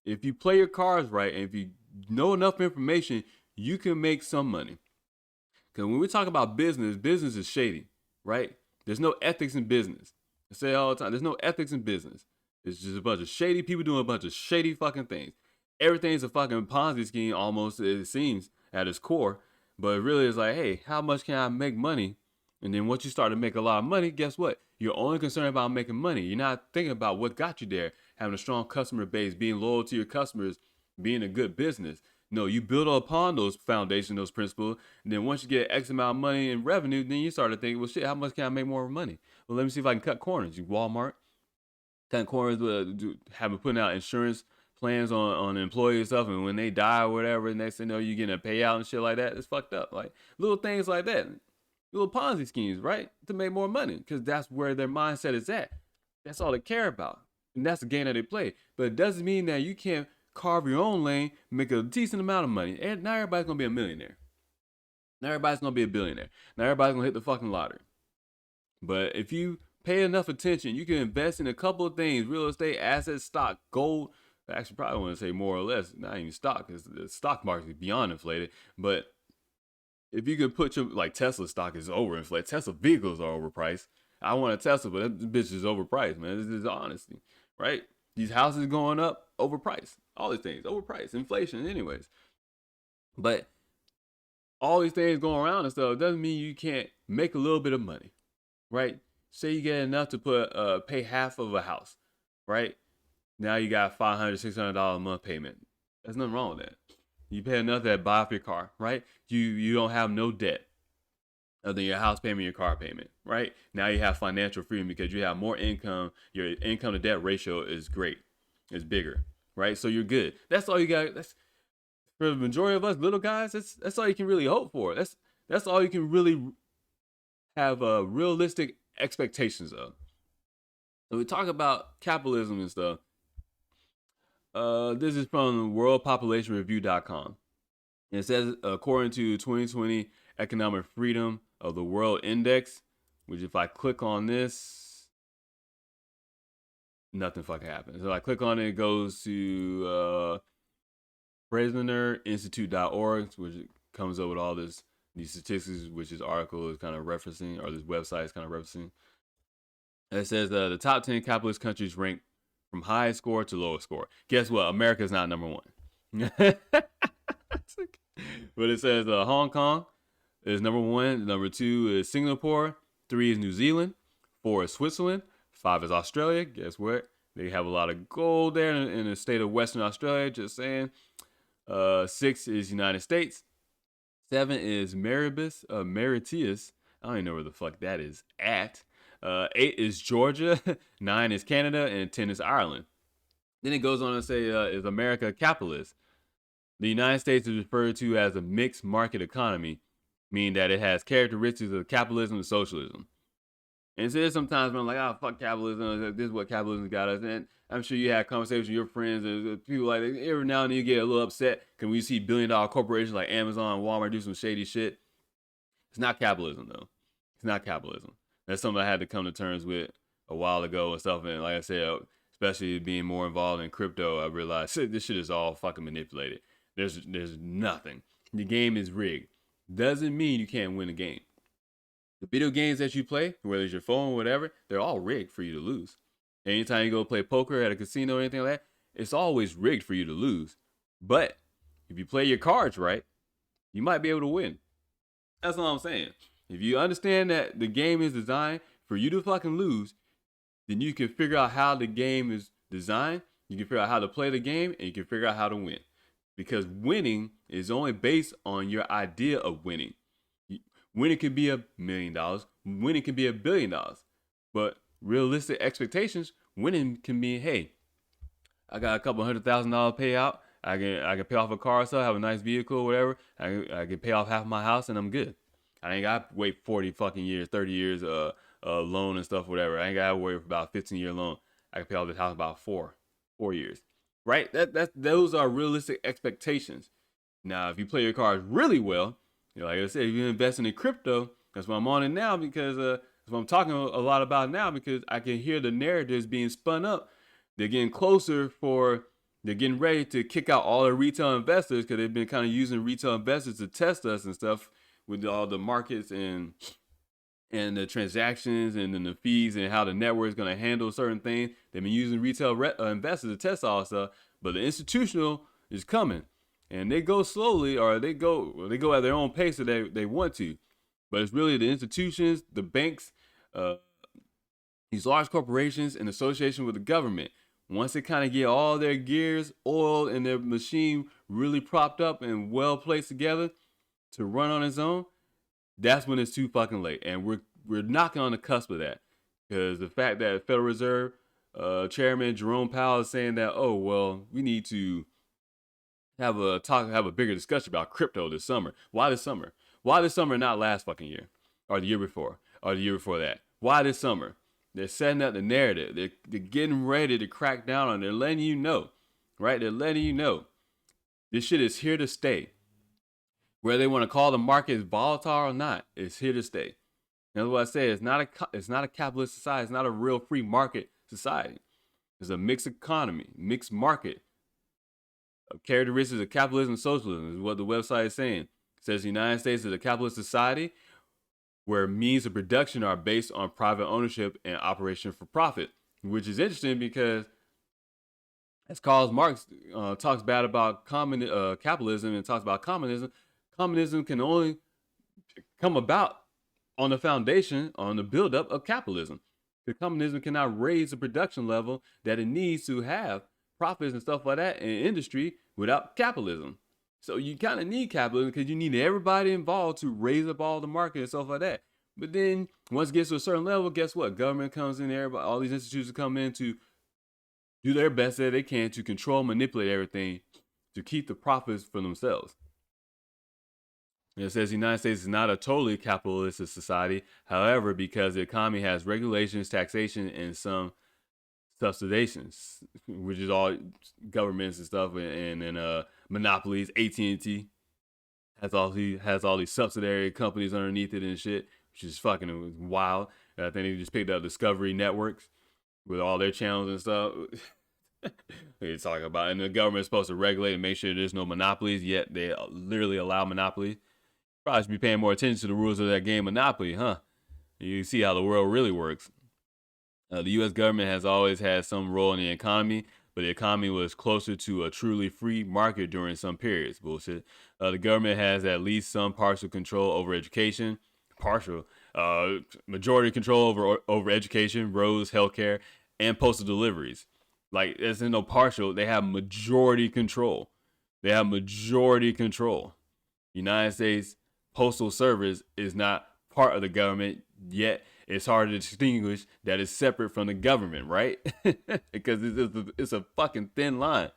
if you play your cards right and if you know enough information, you can make some money. Because when we talk about business, business is shady, right? There's no ethics in business. I say it all the time. There's no ethics in business. It's just a bunch of shady people doing a bunch of shady fucking things. Everything's a fucking Ponzi scheme almost, it seems, at its core. But it really is like, hey, how much can I make money? And then once you start to make a lot of money, guess what? You're only concerned about making money. You're not thinking about what got you there. Having a strong customer base, being loyal to your customers, being a good business. No, you build upon those foundations, those principles. And then once you get X amount of money in revenue, then you start to think, well, shit, how much can I make more money? Well, let me see if I can cut corners. You Walmart, cutting corners with having putting out insurance plans on employees and stuff, and when they die or whatever, next thing you know, you getting a payout and shit like that. It's fucked up. Like little things like that, little Ponzi schemes, right? To make more money, because that's where their mindset is at. That's all they care about, and that's the game that they play. But it doesn't mean that you can't carve your own lane, make a decent amount of money. And not everybody's gonna be a millionaire. Not everybody's gonna be a billionaire. Not everybody's gonna hit the fucking lottery. But if you pay enough attention, you can invest in a couple of things: real estate, assets, stock, gold. I actually probably want to say more or less, not even stock, because the stock market is beyond inflated. But if you could put your, like Tesla stock is overinflated, Tesla vehicles are overpriced. I want a Tesla, but that bitch is overpriced, man. This is honesty, right? These houses going up, overpriced. All these things, overpriced, inflation, anyways. But all these things going around and stuff doesn't mean you can't make a little bit of money, right? Say you get enough to pay half of a house, right? Now you got $500, $600 a month payment. There's nothing wrong with that. You pay enough to buy off your car, right? You don't have no debt other than your house payment, your car payment, right? Now you have financial freedom because you have more income. Your income to debt ratio is great. It's bigger, right? So you're good. That's all you got. That's for the majority of us little guys. That's all you can really hope for. That's all you can really have realistic expectations of. So we talk about capitalism and stuff. This is from worldpopulationreview.com. It says, according to 2020 Economic Freedom of the World Index, which if I click on this, nothing fucking happens. So if I click on it, it goes to prisonerinstitute.org, which comes up with all these statistics, which this article is kind of referencing, or this website is kind of referencing. It says the top 10 capitalist countries ranked from highest score to lowest score. Guess what? America is not number one. But it says Hong Kong is number one. Number two is Singapore. 3 is New Zealand. 4 is Switzerland. 5 is Australia. Guess what? They have a lot of gold there in the state of Western Australia. Just saying. 6 is United States. 7 is Mauritius. I don't even know where the fuck that is at. 8 is Georgia, 9 is Canada, and 10 is Ireland. Then it goes on to say, is America capitalist? The United States is referred to as a mixed market economy, meaning that it has characteristics of capitalism and socialism. And so sometimes when I'm like, oh, fuck capitalism, this is what capitalism got us. And I'm sure you had conversations with your friends and people like that. Every now and then you get a little upset because we see billion-dollar corporations like Amazon and Walmart do some shady shit. It's not capitalism, though. It's not capitalism. That's something I had to come to terms with a while ago and stuff. And like I said, especially being more involved in crypto, I realized this shit is all fucking manipulated. There's nothing. The game is rigged. Doesn't mean you can't win a game. The video games that you play, whether it's your phone or whatever, they're all rigged for you to lose. Anytime you go play poker at a casino or anything like that, it's always rigged for you to lose. But if you play your cards right, you might be able to win. That's all I'm saying. If you understand that the game is designed for you to fucking lose, then you can figure out how the game is designed. You can figure out how to play the game, and you can figure out how to win. Because winning is only based on your idea of winning. Winning could be $1 million. Winning can be $1 billion. But realistic expectations, winning can be, hey, I got a couple $100,000 payout. I can pay off a car or so, have a nice vehicle, whatever. I can pay off half of my house and I'm good. I ain't got to wait 40 fucking years, 30 years loan and stuff, whatever. I ain't got to worry about a 15-year loan. I can pay off this house about 4 years, right? Those are realistic expectations. Now, if you play your cards really well, like I said, if you invest in crypto, that's what I'm on it now because that's what I'm talking a lot about now because I can hear the narratives being spun up. They're getting closer for they're getting ready to kick out all the retail investors because they've been kind of using retail investors to test us and stuff with all the markets and the transactions and then the fees and how the network is going to handle certain things. They've been using retail investors to test all stuff, but the institutional is coming, and they go slowly or they go at their own pace that they want to, but it's really the institutions, the banks, these large corporations in association with the government. Once they kind of get all their gears oiled and their machine really propped up and well placed together to run on its own, that's when it's too fucking late. And we're knocking on the cusp of that. Because the fact that Federal Reserve Chairman Jerome Powell is saying that, oh, well, we need to have a bigger discussion about crypto this summer. Why this summer? Why this summer, not last fucking year? Or the year before? Or the year before that? Why this summer? They're setting up the narrative. They're getting ready to crack down on it. They're letting you know, right? They're letting you know. This shit is here to stay. Whether they want to call the market volatile or not, it's here to stay. That's what I say. It's not a capitalist society. It's not a real free market society. It's a mixed economy, mixed market. Characteristics of capitalism and socialism is what the website is saying. It says the United States is a capitalist society where means of production are based on private ownership and operation for profit, which is interesting because as Karl Marx talks bad about capitalism and talks about communism can only come about on the foundation, on the buildup of capitalism. Because communism cannot raise the production level that it needs to have profits and stuff like that in industry without capitalism. So you kind of need capitalism because you need everybody involved to raise up all the market and stuff like that. But then once it gets to a certain level, guess what? Government comes in, everybody, all these institutions come in to do their best that they can to control, manipulate everything to keep the profits for themselves. And it says the United States is not a totally capitalistic society. However, because the economy has regulations, taxation, and some subsidizations, which is all governments and stuff, and monopolies. AT&T has all these subsidiary companies underneath it and shit, which is fucking wild. I think they just picked up Discovery Networks with all their channels and stuff. They're talking about, and the government is supposed to regulate and make sure there's no monopolies, yet they literally allow monopolies. Probably should be paying more attention to the rules of that game Monopoly, huh? You see how the world really works. The U.S. government has always had some role in the economy, but the economy was closer to a truly free market during some periods. Bullshit. The government has at least some partial control over education. Majority control over education, roads, healthcare, and postal deliveries. Like, there's no partial. They have majority control. United States Postal Service is not part of the government, yet it's hard to distinguish that it's separate from the government, right? Because it's a fucking thin line.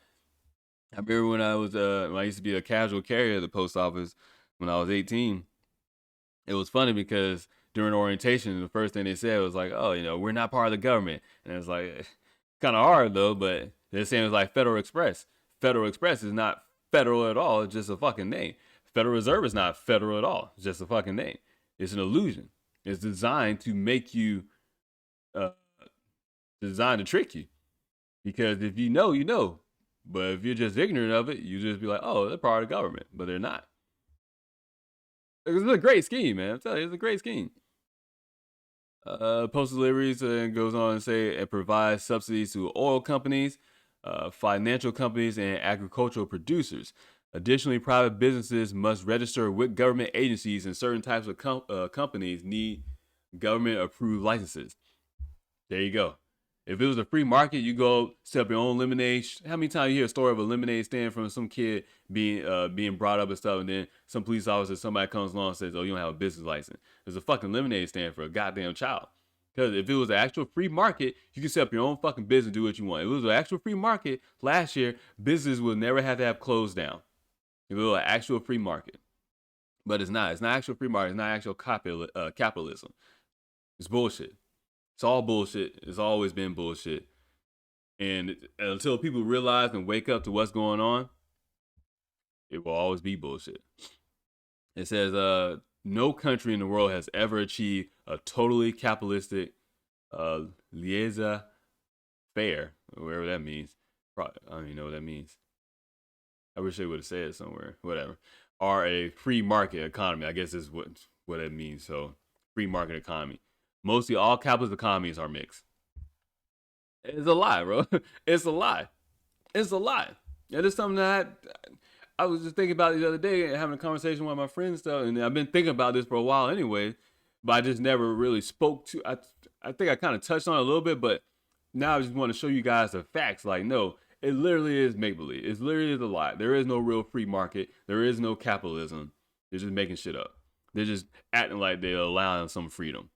I remember when I used to be a casual carrier at the post office when I was 18. It was funny because during orientation, the first thing they said was like, "Oh, we're not part of the government," and it's like kind of hard though. But they're saying it's like Federal Express. Federal Express is not federal at all. It's just a fucking name. Federal Reserve is not federal at all. It's just a fucking name. It's an illusion. It's designed to make you, designed to trick you. Because if you know, you know. But if you're just ignorant of it, you just be like, oh, they're part of the government. But they're not. It's a great scheme, man. I'm telling you, it's a great scheme. Postal deliveries goes on to say it provides subsidies to oil companies, financial companies, and agricultural producers. Additionally, private businesses must register with government agencies, and certain types of companies need government-approved licenses. There you go. If it was a free market, you go set up your own lemonade. How many times you hear a story of a lemonade stand from some kid being brought up and stuff, and then some police officer, somebody comes along and says, "Oh, you don't have a business license." There's a fucking lemonade stand for a goddamn child. Because if it was an actual free market, you can set up your own fucking business, do what you want. If it was an actual free market last year, business would never have to have closed down. If it was an actual free market. But it's not. It's not actual free market. It's not actual capitalism. It's bullshit. It's all bullshit. It's always been bullshit. And until people realize and wake up to what's going on, it will always be bullshit. It says, no country in the world has ever achieved a totally capitalistic laissez-faire, whatever that means. I don't even know what that means. I wish they would have said it somewhere. Whatever. Or a free market economy. I guess is what it means. So, free market economy. Mostly all capitalist economies are mixed. It's a lie, bro. It's a lie. It's a lie. And it's something that I was just thinking about the other day and having a conversation with my friends and stuff. And I've been thinking about this for a while anyway, but I just never really spoke to. I think I kind of touched on it a little bit, but now I just want to show you guys the facts. Like, no, it literally is make believe. It's literally a lie. There is no real free market. There is no capitalism. They're just making shit up. They're just acting like they're allowing some freedom.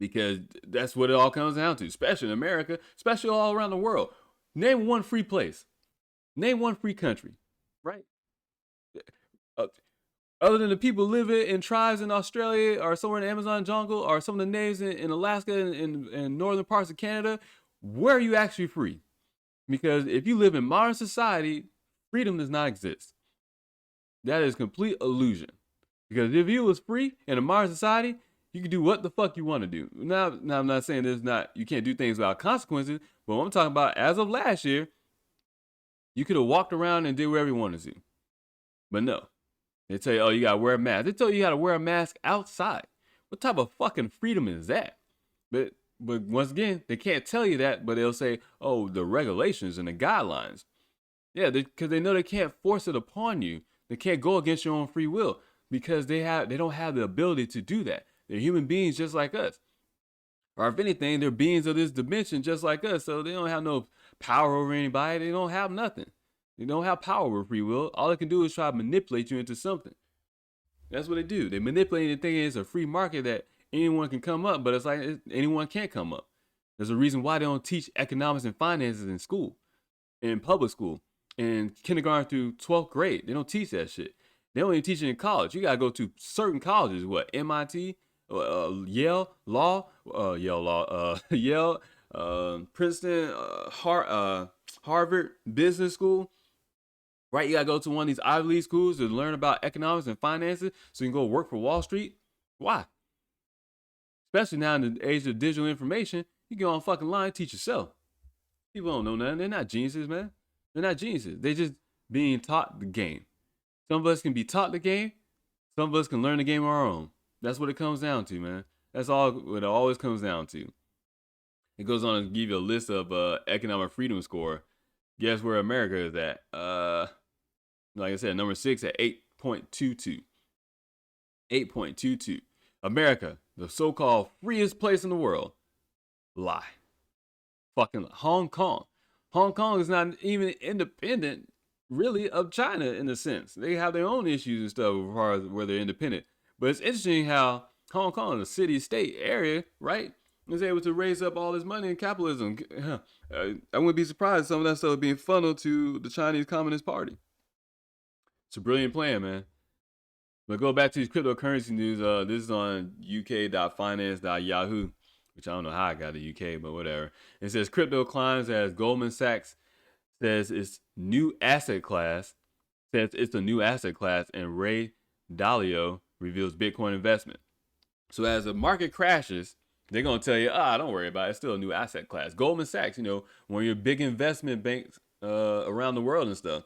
Because that's what it all comes down to, especially in America, especially all around the world. Name one free place. Name one free country, right? Other than the people living in tribes in Australia or somewhere in the Amazon jungle or some of the natives in Alaska and northern parts of Canada, where are you actually free? Because if you live in modern society, freedom does not exist. That is complete illusion. Because if you was free in a modern society, you can do what the fuck you want to do. Now I'm not saying you can't do things without consequences, but what I'm talking about, as of last year, you could have walked around and did whatever you wanted to. But no. They tell you, oh, you gotta wear a mask. They tell you gotta wear a mask outside. What type of fucking freedom is that? But once again, they can't tell you that, but they'll say, oh, the regulations and the guidelines. Yeah, because they know they can't force it upon you. They can't go against your own free will because they don't have the ability to do that. They're human beings just like us. Or if anything, they're beings of this dimension just like us. So they don't have no power over anybody. They don't have nothing. They don't have power over free will. All they can do is try to manipulate you into something. That's what they do. They manipulate and think it's a free market that anyone can come up, but it's like anyone can't come up. There's a reason why they don't teach economics and finances in school, in public school, in kindergarten through 12th grade. They don't teach that shit. They don't even teach it in college. You gotta go to certain colleges. What, MIT, Yale Law, Yale, Princeton, Harvard Business School. Right, you gotta go to one of these Ivy League schools to learn about economics and finances so you can go work for Wall Street. Why? Especially now in the age of digital information, you go on fucking line and teach yourself. People don't know nothing. They're not geniuses, man. They're not geniuses. They're just being taught the game. Some of us can be taught the game. Some of us can learn the game on our own. That's what it comes down to, man. That's all what it always comes down to. It goes on to give you a list of economic freedom score. Guess where America is at? Like I said, number 6 at 8.22. 8.22. America, the so-called freest place in the world. Lie. Fucking Hong Kong. Hong Kong is not even independent, really, of China in a sense. They have their own issues and stuff as far as where they're independent. But it's interesting how Hong Kong, a city-state area, right, is able to raise up all this money in capitalism. I wouldn't be surprised if some of that stuff being funneled to the Chinese Communist Party. It's a brilliant plan, man. But go back to these cryptocurrency news. This is on uk.finance.yahoo, which I don't know how I got to UK, but whatever. It says crypto climbs as Goldman Sachs says it's new asset class. Says it's a new asset class, and Ray Dalio reveals Bitcoin investment. So as the market crashes, they're gonna tell you, don't worry about it. It's still a new asset class. Goldman Sachs, one of your big investment banks around the world and stuff.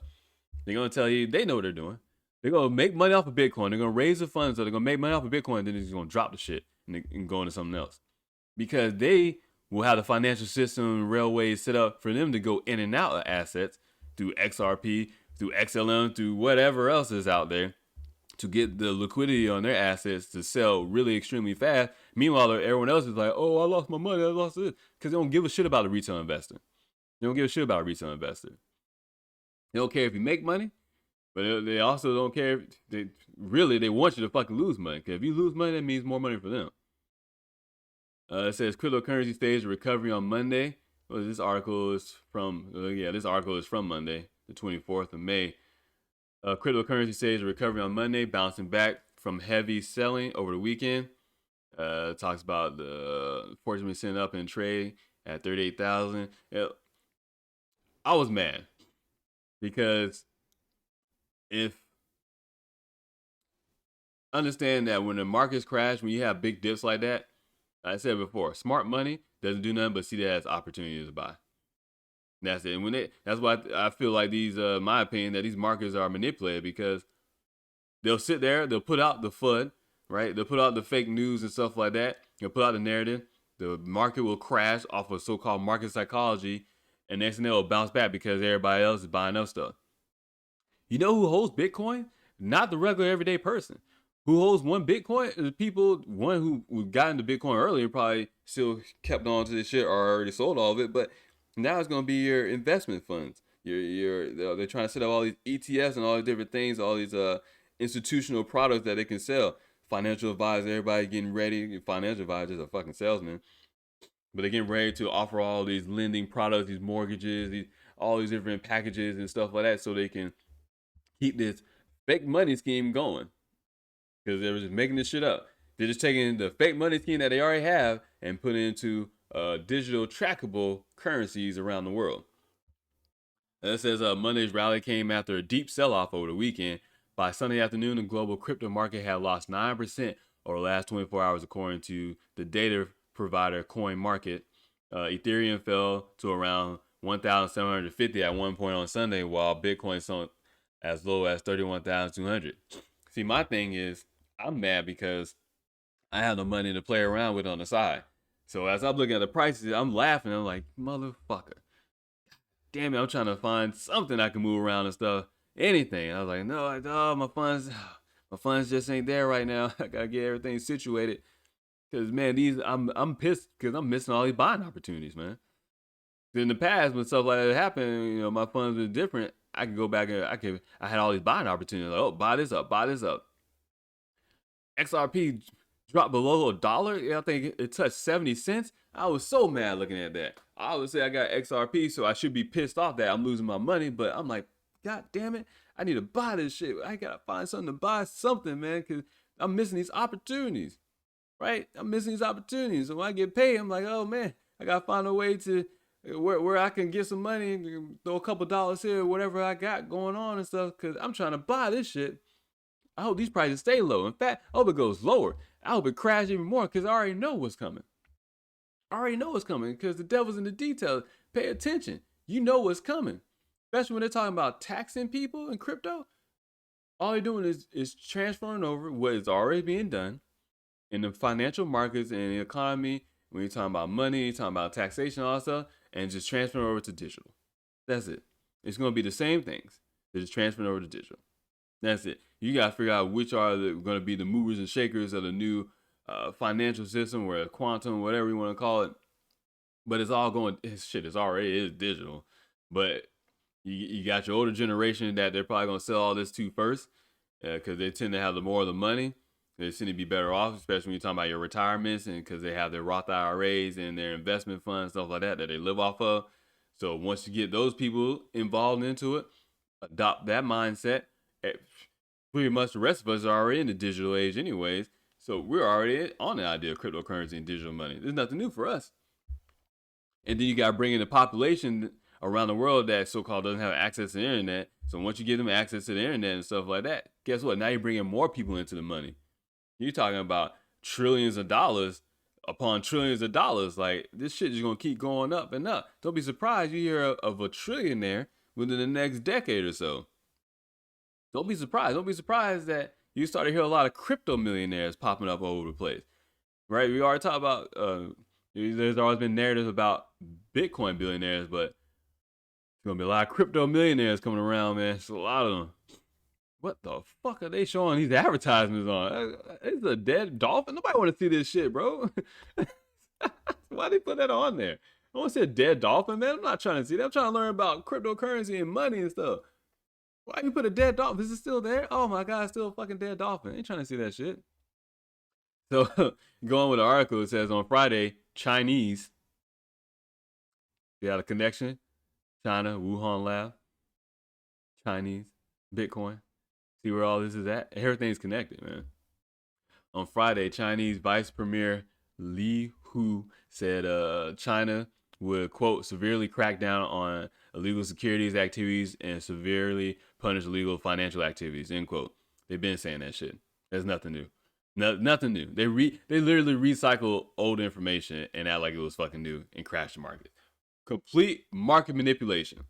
They're going to tell you they know what they're doing. They're going to make money off of Bitcoin. They're going to raise the funds. So they're going to make money off of Bitcoin. Then they're just going to drop the shit and go into something else. Because they will have the financial system and railways set up for them to go in and out of assets through XRP, through XLM, through whatever else is out there to get the liquidity on their assets to sell really extremely fast. Meanwhile, everyone else is like, oh, I lost my money. I lost it. Because they don't give a shit about a retail investor. They don't give a shit about a retail investor. They don't care if you make money, but they also don't care if they want you to fucking lose money. Because if you lose money, that means more money for them. It says cryptocurrency staged a recovery on Monday. Well, this article is from this article is from Monday, the 24th of May. Cryptocurrency staged a recovery on Monday, bouncing back from heavy selling over the weekend. Talks about the 14% up in trade at 38,000. I was mad because if understand that when the markets crash, when you have big dips like that, like I said before, smart money doesn't do nothing but see that as opportunities to buy. That's it. And that's why I feel like these, my opinion, that these markets are manipulated because they'll sit there, they'll put out the FUD, right? They'll put out the fake news and stuff like that. They'll put out the narrative. The market will crash off of so-called market psychology, and next thing they'll bounce back because everybody else is buying up stuff. You know who holds Bitcoin? Not the regular everyday person. Who holds one Bitcoin? The people, one who got into Bitcoin earlier probably still kept on to this shit or already sold all of it, but now it's gonna be your investment funds. They're trying to set up all these ETFs and all these different things, all these institutional products that they can sell. Financial advisors, everybody getting ready. Financial advisors are fucking salesmen, but they're getting ready to offer all these lending products, these mortgages, all these different packages and stuff like that, so they can keep this fake money scheme going. Because they were just making this shit up. They're just taking the fake money scheme that they already have and putting it into digital trackable currencies around the world. It says Monday's rally came after a deep sell-off over the weekend. By Sunday afternoon, the global crypto market had lost 9% over the last 24 hours, according to the data provider CoinMarket. Ethereum fell to around 1,750 at one point on Sunday, while Bitcoin sold as low as 31,200. See, my thing is, I'm mad because I have no money to play around with on the side. So as I'm looking at the prices, I'm laughing. I'm like, motherfucker. Damn it, I'm trying to find something I can move around and stuff. Anything. I was like, no, my funds just ain't there right now. I gotta get everything situated. Cause man, I'm pissed because I'm missing all these buying opportunities, man. In the past, when stuff like that happened, my funds were different. I could go back and I had all these buying opportunities. Like, oh, buy this up. XRP dropped below $1. I think it touched 70 cents. I was so mad looking at that. I would say I got XRP, so I should be pissed off that I'm losing my money. But I'm like, God damn it, I need to buy this shit. I gotta find something to buy something, man, because I'm missing these opportunities, right? I'm missing these opportunities. So when I get paid, I'm like, oh man, I gotta find a way to where I can get some money, throw a couple dollars here, whatever I got going on and stuff, because I'm trying to buy this shit. I hope these prices stay low. In fact, I hope it goes lower. I hope it crashes even more because I already know what's coming. I already know what's coming because the devil's in the details. Pay attention. You know what's coming. Especially when they're talking about taxing people in crypto. All they're doing is transferring over what is already being done in the financial markets and the economy. When you're talking about money, you're talking about taxation, all that stuff, and just transferring over to digital. That's it. It's going to be the same things. They're just transferring over to digital. That's it. You got to figure out which are going to be the movers and shakers of the new financial system, or quantum, whatever you want to call it. But it's all going, it's already is digital. But you got your older generation that they're probably going to sell all this to first because they tend to have the more of the money. They seem to be better off, especially when you're talking about your retirements, and because they have their Roth IRAs and their investment funds, stuff like that they live off of. So once you get those people involved into it, adopt that mindset. Pretty much the rest of us are already in the digital age anyways. So we're already on the idea of cryptocurrency and digital money. There's nothing new for us. And then you got to bring in the population around the world that so-called doesn't have access to the internet. So once you give them access to the internet and stuff like that, guess what? Now you're bringing more people into the money. You're talking about trillions of dollars upon trillions of dollars. Like, this shit is going to keep going up and up. Don't be surprised you hear of a trillionaire within the next decade or so. Don't be surprised. Don't be surprised that you start to hear a lot of crypto millionaires popping up all over the place. Right? We already talked about, there's always been narratives about Bitcoin billionaires, but there's going to be a lot of crypto millionaires coming around, man. It's a lot of them. What the fuck are they showing these advertisements on? It's a dead dolphin? Nobody want to see this shit, bro. Why they put that on there? I want to see a dead dolphin, man. I'm not trying to see that. I'm trying to learn about cryptocurrency and money and stuff. Why you put a dead dolphin? Is it still there? Oh my god, it's still a fucking dead dolphin. I ain't trying to see that shit. So going with the article, it says on Friday, Chinese, you got a connection, China, Wuhan lab, Chinese, Bitcoin. See where all this is at? Everything's connected, man. On Friday, Chinese Vice Premier Li Hu said China would, quote, severely crack down on illegal securities activities and severely punish illegal financial activities, end quote. They've been saying that shit. There's nothing new. No, nothing new. They literally recycle old information and act like it was fucking new and crash the market. Complete market manipulation.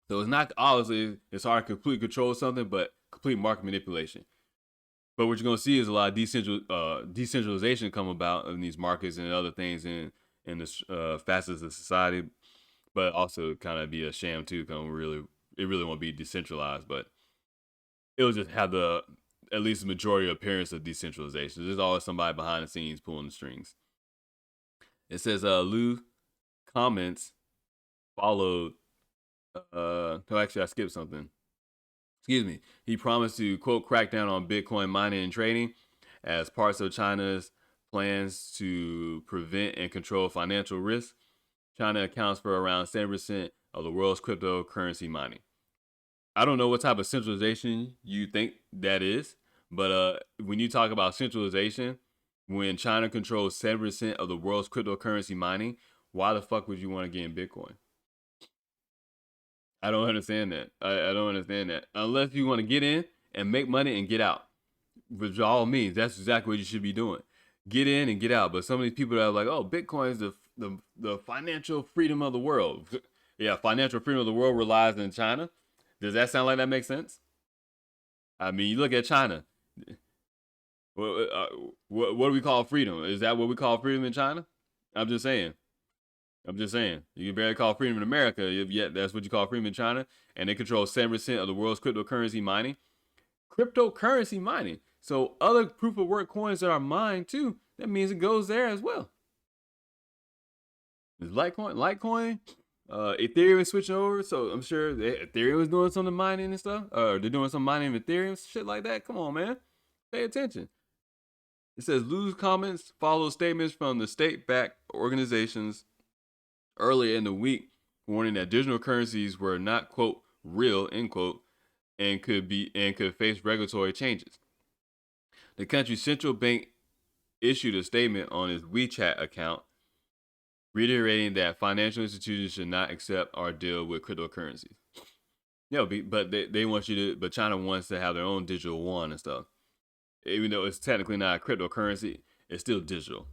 So it's not, obviously it's hard to completely control something, but complete market manipulation. But what you're gonna see is a lot of decentralization come about in these markets and other things in the facets of society, but also kind of be a sham too. It really won't be decentralized, but it'll just have the at least the majority appearance of decentralization. There's always somebody behind the scenes pulling the strings. It says Lou comments followed. No, actually, I skipped something. Excuse me. He promised to, quote, crack down on Bitcoin mining and trading as parts of China's plans to prevent and control financial risk. China accounts for around 7% of the world's cryptocurrency mining. I don't know what type of centralization you think that is, but when you talk about centralization, when China controls 7% of the world's cryptocurrency mining, why the fuck would you want to get in Bitcoin? I don't understand that. I don't understand that. Unless you want to get in and make money and get out. Which all means that's exactly what you should be doing. Get in and get out. But some of these people that are like, oh, Bitcoin is the financial freedom of the world. Yeah, financial freedom of the world relies in China. Does that sound like that makes sense? I mean, you look at China. What do we call freedom? Is that what we call freedom in China? I'm just saying. I'm just saying. You can barely call freedom in America, yet that's what you call freedom in China. And they control 7% of the world's cryptocurrency mining. Cryptocurrency mining. So other proof of work coins that are mined too, that means it goes there as well. There's Litecoin, Ethereum is switching over. So I'm sure Ethereum is doing some of the mining and stuff. Or they're doing some mining of Ethereum, shit like that. Come on, man. Pay attention. It says Lou's comments follow statements from the state-backed organizations earlier in the week, warning that digital currencies were not, quote, real, end quote, and could face regulatory changes. The country's central bank issued a statement on its WeChat account, reiterating that financial institutions should not accept or deal with cryptocurrencies. But they want you to, but China wants to have their own digital yuan and stuff. Even though it's technically not a cryptocurrency, it's still digital,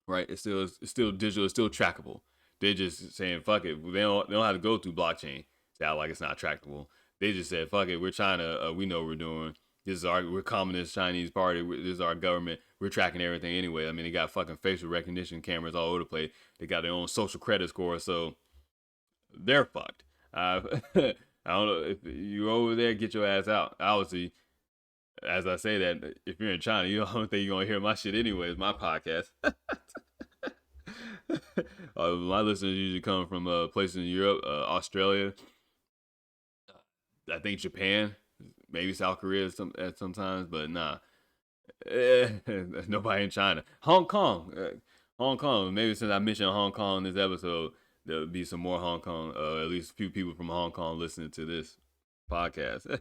right? It's still digital. It's still trackable. They're just saying fuck it. They don't have to go through blockchain. Sound like it's not trackable. They just said fuck it. We're China. We know what we're doing. We're Communist Chinese Party. This is our government. We're tracking everything anyway. I mean, they got fucking facial recognition cameras all over the place. They got their own social credit score, so they're fucked. I don't know if you over there, get your ass out. Obviously, as I say that, if you're in China, you don't think you're gonna hear my shit anyways. My podcast. My listeners usually come from places in Europe, Australia, I think Japan, maybe South Korea at sometimes, but nah, nobody in China. Hong Kong, Hong Kong. Maybe since I mentioned Hong Kong in this episode, there'll be some more Hong Kong. At least a few people from Hong Kong listening to this podcast.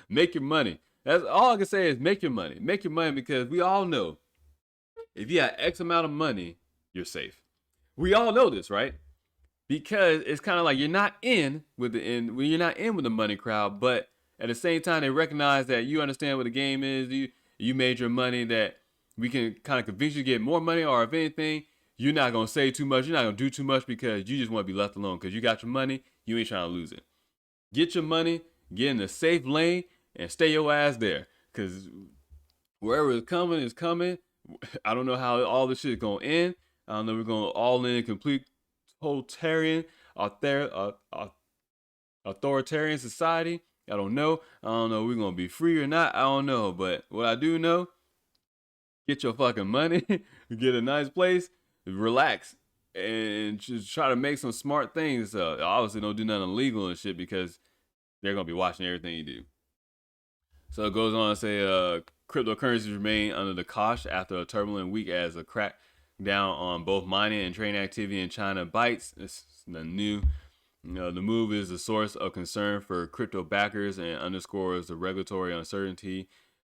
Make your money. That's all I can say is make your money. Make your money because we all know if you have X amount of money, you're safe. We all know this, right? Because it's kind of like you're not in with you're not in with the money crowd, but at the same time they recognize that you understand what the game is. You made your money, that we can kind of convince you to get more money, or if anything, you're not gonna say too much. You're not gonna do too much because you just want to be left alone. Because you got your money, you ain't trying to lose it. Get your money, get in a safe lane, and stay your ass there. Because wherever it's coming is coming. I don't know how all this shit is gonna end. I don't know. We're going all in complete totalitarian, authoritarian society. I don't know. I don't know if we're going to be free or not. I don't know. But what I do know, get your fucking money, get a nice place, relax, and just try to make some smart things. Obviously, don't do nothing illegal and shit because they're going to be watching everything you do. So it goes on to say, cryptocurrencies remain under the cosh after a turbulent week as a crackdown on both mining and trading activity in China bites. It's nothing new. The move is a source of concern for crypto backers and underscores the regulatory uncertainty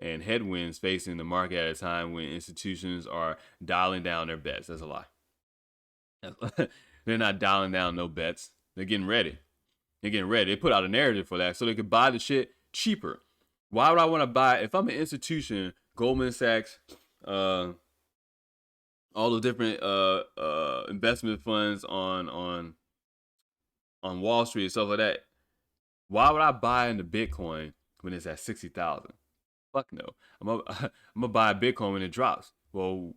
and headwinds facing the market at a time when institutions are dialing down their bets. That's a lie. They're not dialing down no bets. They're getting ready. They're getting ready. They put out a narrative for that so they could buy the shit cheaper. Why would I want to buy, if I'm an institution, Goldman Sachs, all the different investment funds on Wall Street and stuff like that? Why would I buy into Bitcoin when it's at 60,000? Fuck no. I'm gonna buy Bitcoin when it drops. Well,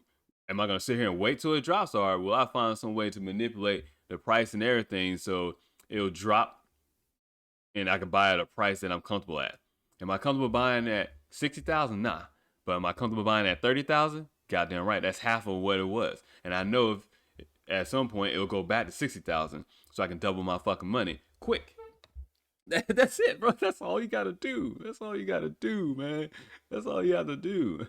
am I gonna sit here and wait till it drops, or will I find some way to manipulate the price and everything so it'll drop and I can buy at a price that I'm comfortable at? Am I comfortable buying at 60,000? Nah. But am I comfortable buying at 30,000? Goddamn right. That's half of what it was. And I know if at some point it'll go back to 60,000 so I can double my fucking money quick. That's it, bro. That's all you gotta do. That's all you gotta do, man. That's all you have to do.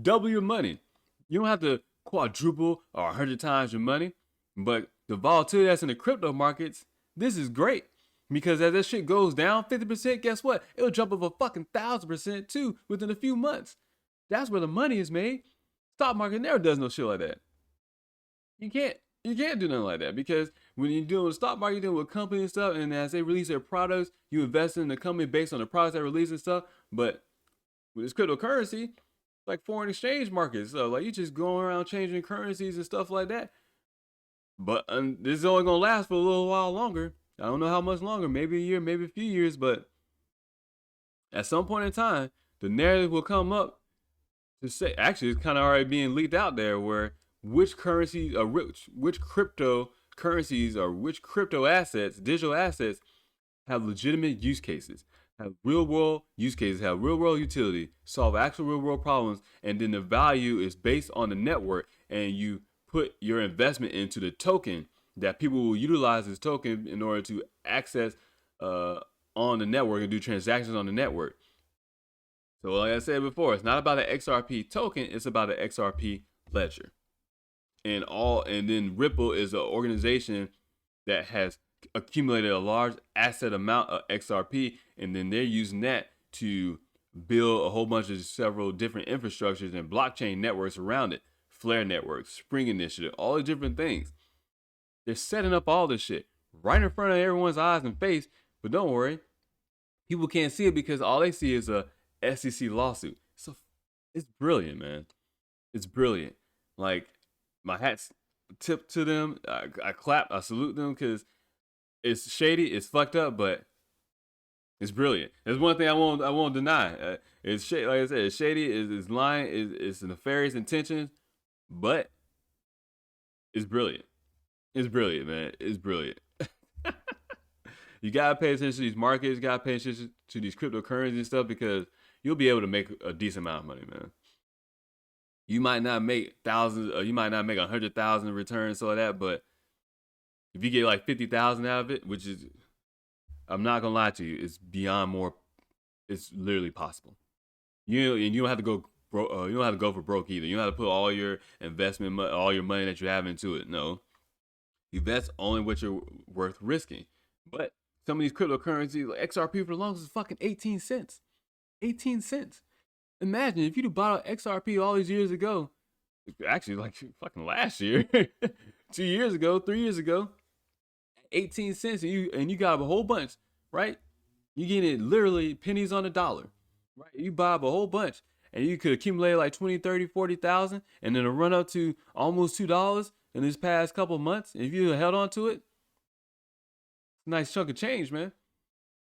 Double your money. You don't have to quadruple or 100 times your money. But the volatility that's in the crypto markets, this is great. Because as that shit goes down 50%, guess what? It'll jump up a fucking 1,000% too within a few months. That's where the money is made. Stock market never does no shit like that. You can't do nothing like that, because when you're dealing with stock market, you're dealing with companies and stuff, and as they release their products, you invest in the company based on the products they release and stuff. But with this cryptocurrency, it's like foreign exchange markets. So like you just going around changing currencies and stuff like that. But this is only gonna last for a little while longer. I don't know how much longer, maybe a year, maybe a few years, but at some point in time, the narrative will come up to say, actually, it's kind of already being leaked out there, where which currencies or which cryptocurrencies or which crypto assets, digital assets, have legitimate use cases, have real world use cases, have real world utility, solve actual real world problems, and then the value is based on the network, and you put your investment into the token that people will utilize this token in order to access on the network and do transactions on the network. So like I said before, it's not about an XRP token, it's about an XRP ledger. And then Ripple is an organization that has accumulated a large asset amount of XRP, and then they're using that to build a whole bunch of several different infrastructures and blockchain networks around it. Flare networks, Spring Initiative, all the different things. They're setting up all this shit right in front of everyone's eyes and face. But don't worry, people can't see it because all they see is a SEC lawsuit. So it's brilliant, man. It's brilliant. Like, my hat's tipped to them. I clap, I salute them, because it's shady, it's fucked up, but it's brilliant. There's one thing I won't deny. It's shady, like I said, it's shady, it's lying, it's nefarious intentions, but it's brilliant. It's brilliant, man. It's brilliant. You gotta pay attention to these markets. You gotta pay attention to these cryptocurrencies and stuff, because you'll be able to make a decent amount of money, man. You might not make thousands, you might not make 100,000 returns, so like that, but if you get like 50,000 out of it, which is, I'm not gonna lie to you, it's beyond more. It's literally possible. You don't have to go. You don't have to go for broke either. You don't have to put all your investment, all your money that you have into it. No, you invest only what you're worth risking. But some of these cryptocurrencies, like XRP for the longest, is fucking 18 cents. 18 cents. Imagine if you'd bought XRP all these years ago. Actually, like fucking last year, 2 years ago, 3 years ago, 18 cents, and you got a whole bunch, right? You get it literally pennies on the dollar, right? You buy up a whole bunch, and you could accumulate like 20, 30, 40,000, and then a run up to almost $2 in this past couple of months. If you held on to it, nice chunk of change, man.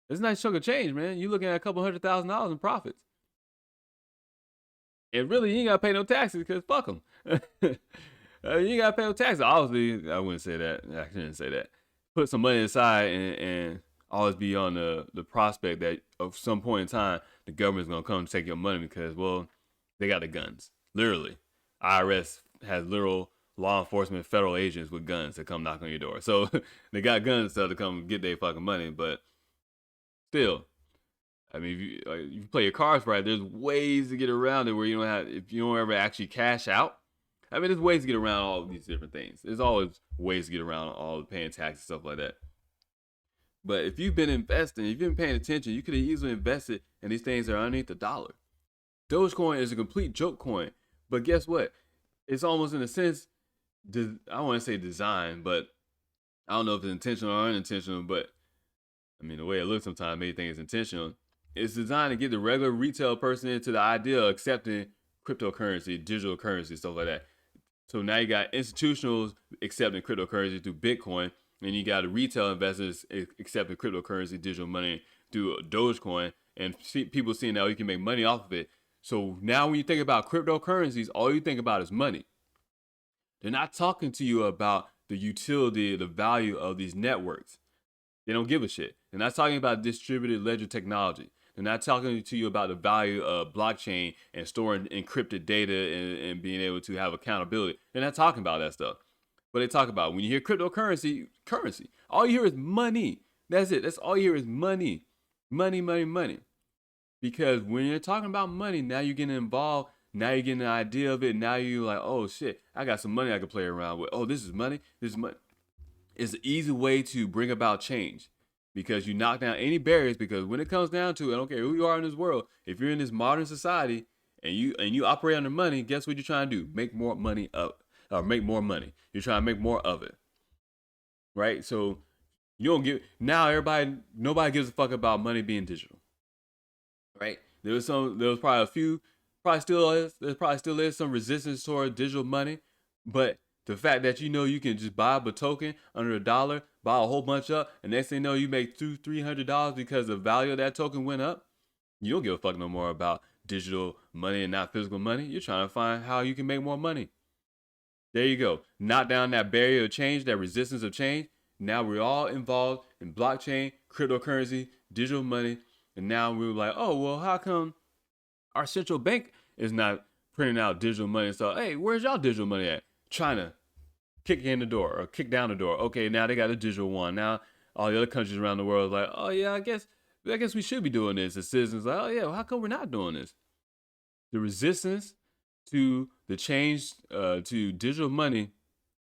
It's a nice chunk of change, man. You're looking at a couple $100,000 in profits. And really, you ain't gotta pay no taxes, because fuck them. You ain't gotta pay no taxes. Obviously, I wouldn't say that. I shouldn't say that. Put some money aside and always be on the prospect that at some point in time, the government's gonna come and take your money, because, well, they got the guns. Literally. IRS has literal law enforcement federal agents with guns that come knock on your door. So they got guns to come get their fucking money, but still, I mean, if you play your cards right, there's ways to get around it where you don't have, if you don't ever actually cash out. I mean, there's ways to get around all of these different things. There's always ways to get around all the paying taxes and stuff like that. But if you've been investing, if you've been paying attention, you could have easily invested in these things that are underneath the dollar. Dogecoin is a complete joke coin, but guess what? It's almost in a sense, I don't want to say design, but I don't know if it's intentional or unintentional. But I mean, the way it looks sometimes, many think it's intentional. It's designed to get the regular retail person into the idea of accepting cryptocurrency, digital currency, stuff like that. So now you got institutionals accepting cryptocurrency through Bitcoin, and you got the retail investors accepting cryptocurrency, digital money through Dogecoin, and people seeing how you can make money off of it. So now when you think about cryptocurrencies, all you think about is money. They're not talking to you about the utility, the value of these networks. They don't give a shit. They're not talking about distributed ledger technology. They're not talking to you about the value of blockchain and storing encrypted data and being able to have accountability. They're not talking about that stuff. But they talk about when you hear cryptocurrency, currency. All you hear is money. That's it. That's all you hear is money. Money, money, money. Because when you're talking about money, now you're getting involved. Now you're getting an idea of it. Now you're like, oh shit, I got some money I can play around with. Oh, this is money. This is money. It's an easy way to bring about change because you knock down any barriers. Because when it comes down to it, I don't care who you are in this world, if you're in this modern society and you operate under money, guess what you're trying to do? Make more money up, or make more money. You're trying to make more of it, right? So you don't give now. Nobody gives a fuck about money being digital, right? There was probably a few, probably still is. There probably still is some resistance toward digital money, but the fact that you can just buy a token under $1, buy a whole bunch up, and next thing you know, you make $200-$300 because the value of that token went up. You don't give a fuck no more about digital money and not physical money. You're trying to find how you can make more money. There you go. Knock down that barrier of change, that resistance of change. Now we're all involved in blockchain, cryptocurrency, digital money, and now we're like, oh well, how come our central bank is not printing out digital money? So hey, where's y'all digital money at? China kick in the door or kick down the door. Okay, now they got a digital one. Now all the other countries around the world are like, oh yeah, I guess we should be doing this. The citizens like, oh yeah, well, how come we're not doing this? The resistance to the change to digital money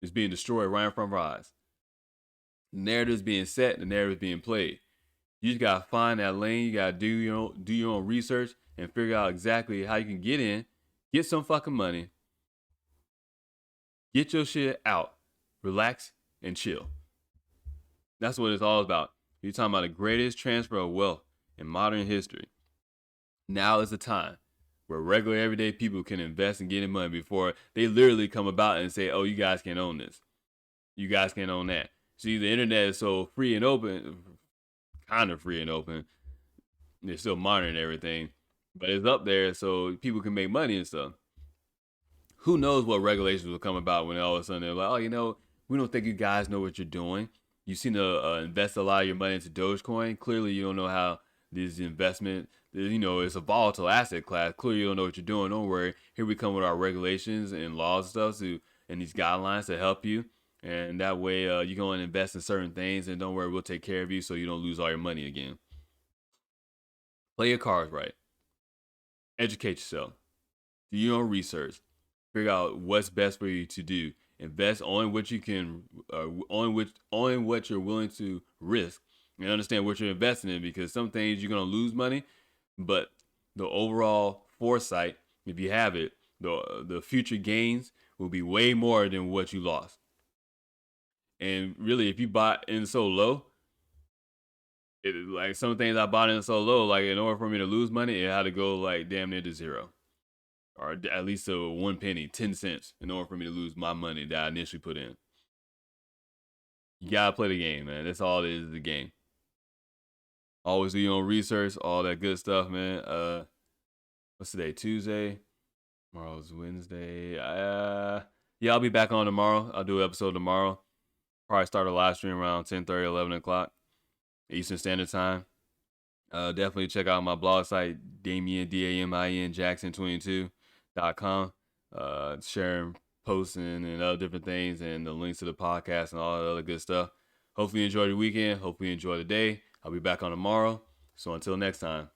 is being destroyed right in front of our eyes. The narrative's being set, the narrative's being played. You just gotta find that lane. You gotta do your own research and figure out exactly how you can get in, get some fucking money, get your shit out, relax, and chill. That's what it's all about. You're talking about the greatest transfer of wealth in modern history. Now is the time where regular everyday people can invest and get in money before they literally come about and say, oh, you guys can't own this. You guys can't own that. See, the internet is so free and open, kind of free and open. It's still modern and everything, but it's up there so people can make money and stuff. Who knows what regulations will come about when all of a sudden they're like, oh, we don't think you guys know what you're doing. You seem to invest a lot of your money into Dogecoin. Clearly, you don't know how this investment, it's a volatile asset class. Clearly, you don't know what you're doing. Don't worry. Here we come with our regulations and laws and stuff and these guidelines to help you. And that way, you go and invest in certain things. And don't worry, we'll take care of you so you don't lose all your money again. Play your cards right. Educate yourself. Do your own research. Figure out what's best for you to do. Invest on what you can, on what you're willing to risk, and understand what you're investing in. Because some things you're gonna lose money, but the overall foresight, if you have it, the future gains will be way more than what you lost. And really, if you bought in so low, like some things I bought in so low, like in order for me to lose money, it had to go like damn near to zero. Or at least a 1 penny, 10 cents, in order for me to lose my money that I initially put in. You gotta play the game, man. That's all it is, the game. Always do your own research, all that good stuff, man. What's today? Tuesday. Tomorrow's Wednesday. Yeah, I'll be back on tomorrow. I'll do an episode tomorrow. Probably start a live stream around 10:30, 11 o'clock Eastern Standard Time. Definitely check out my blog site, Damien, DAMIN Jackson22.com. Sharing posts and other different things and the links to the podcast and all that other good stuff. Hopefully you enjoy your weekend. Hopefully you enjoy the day. I'll be back on tomorrow. So until next time.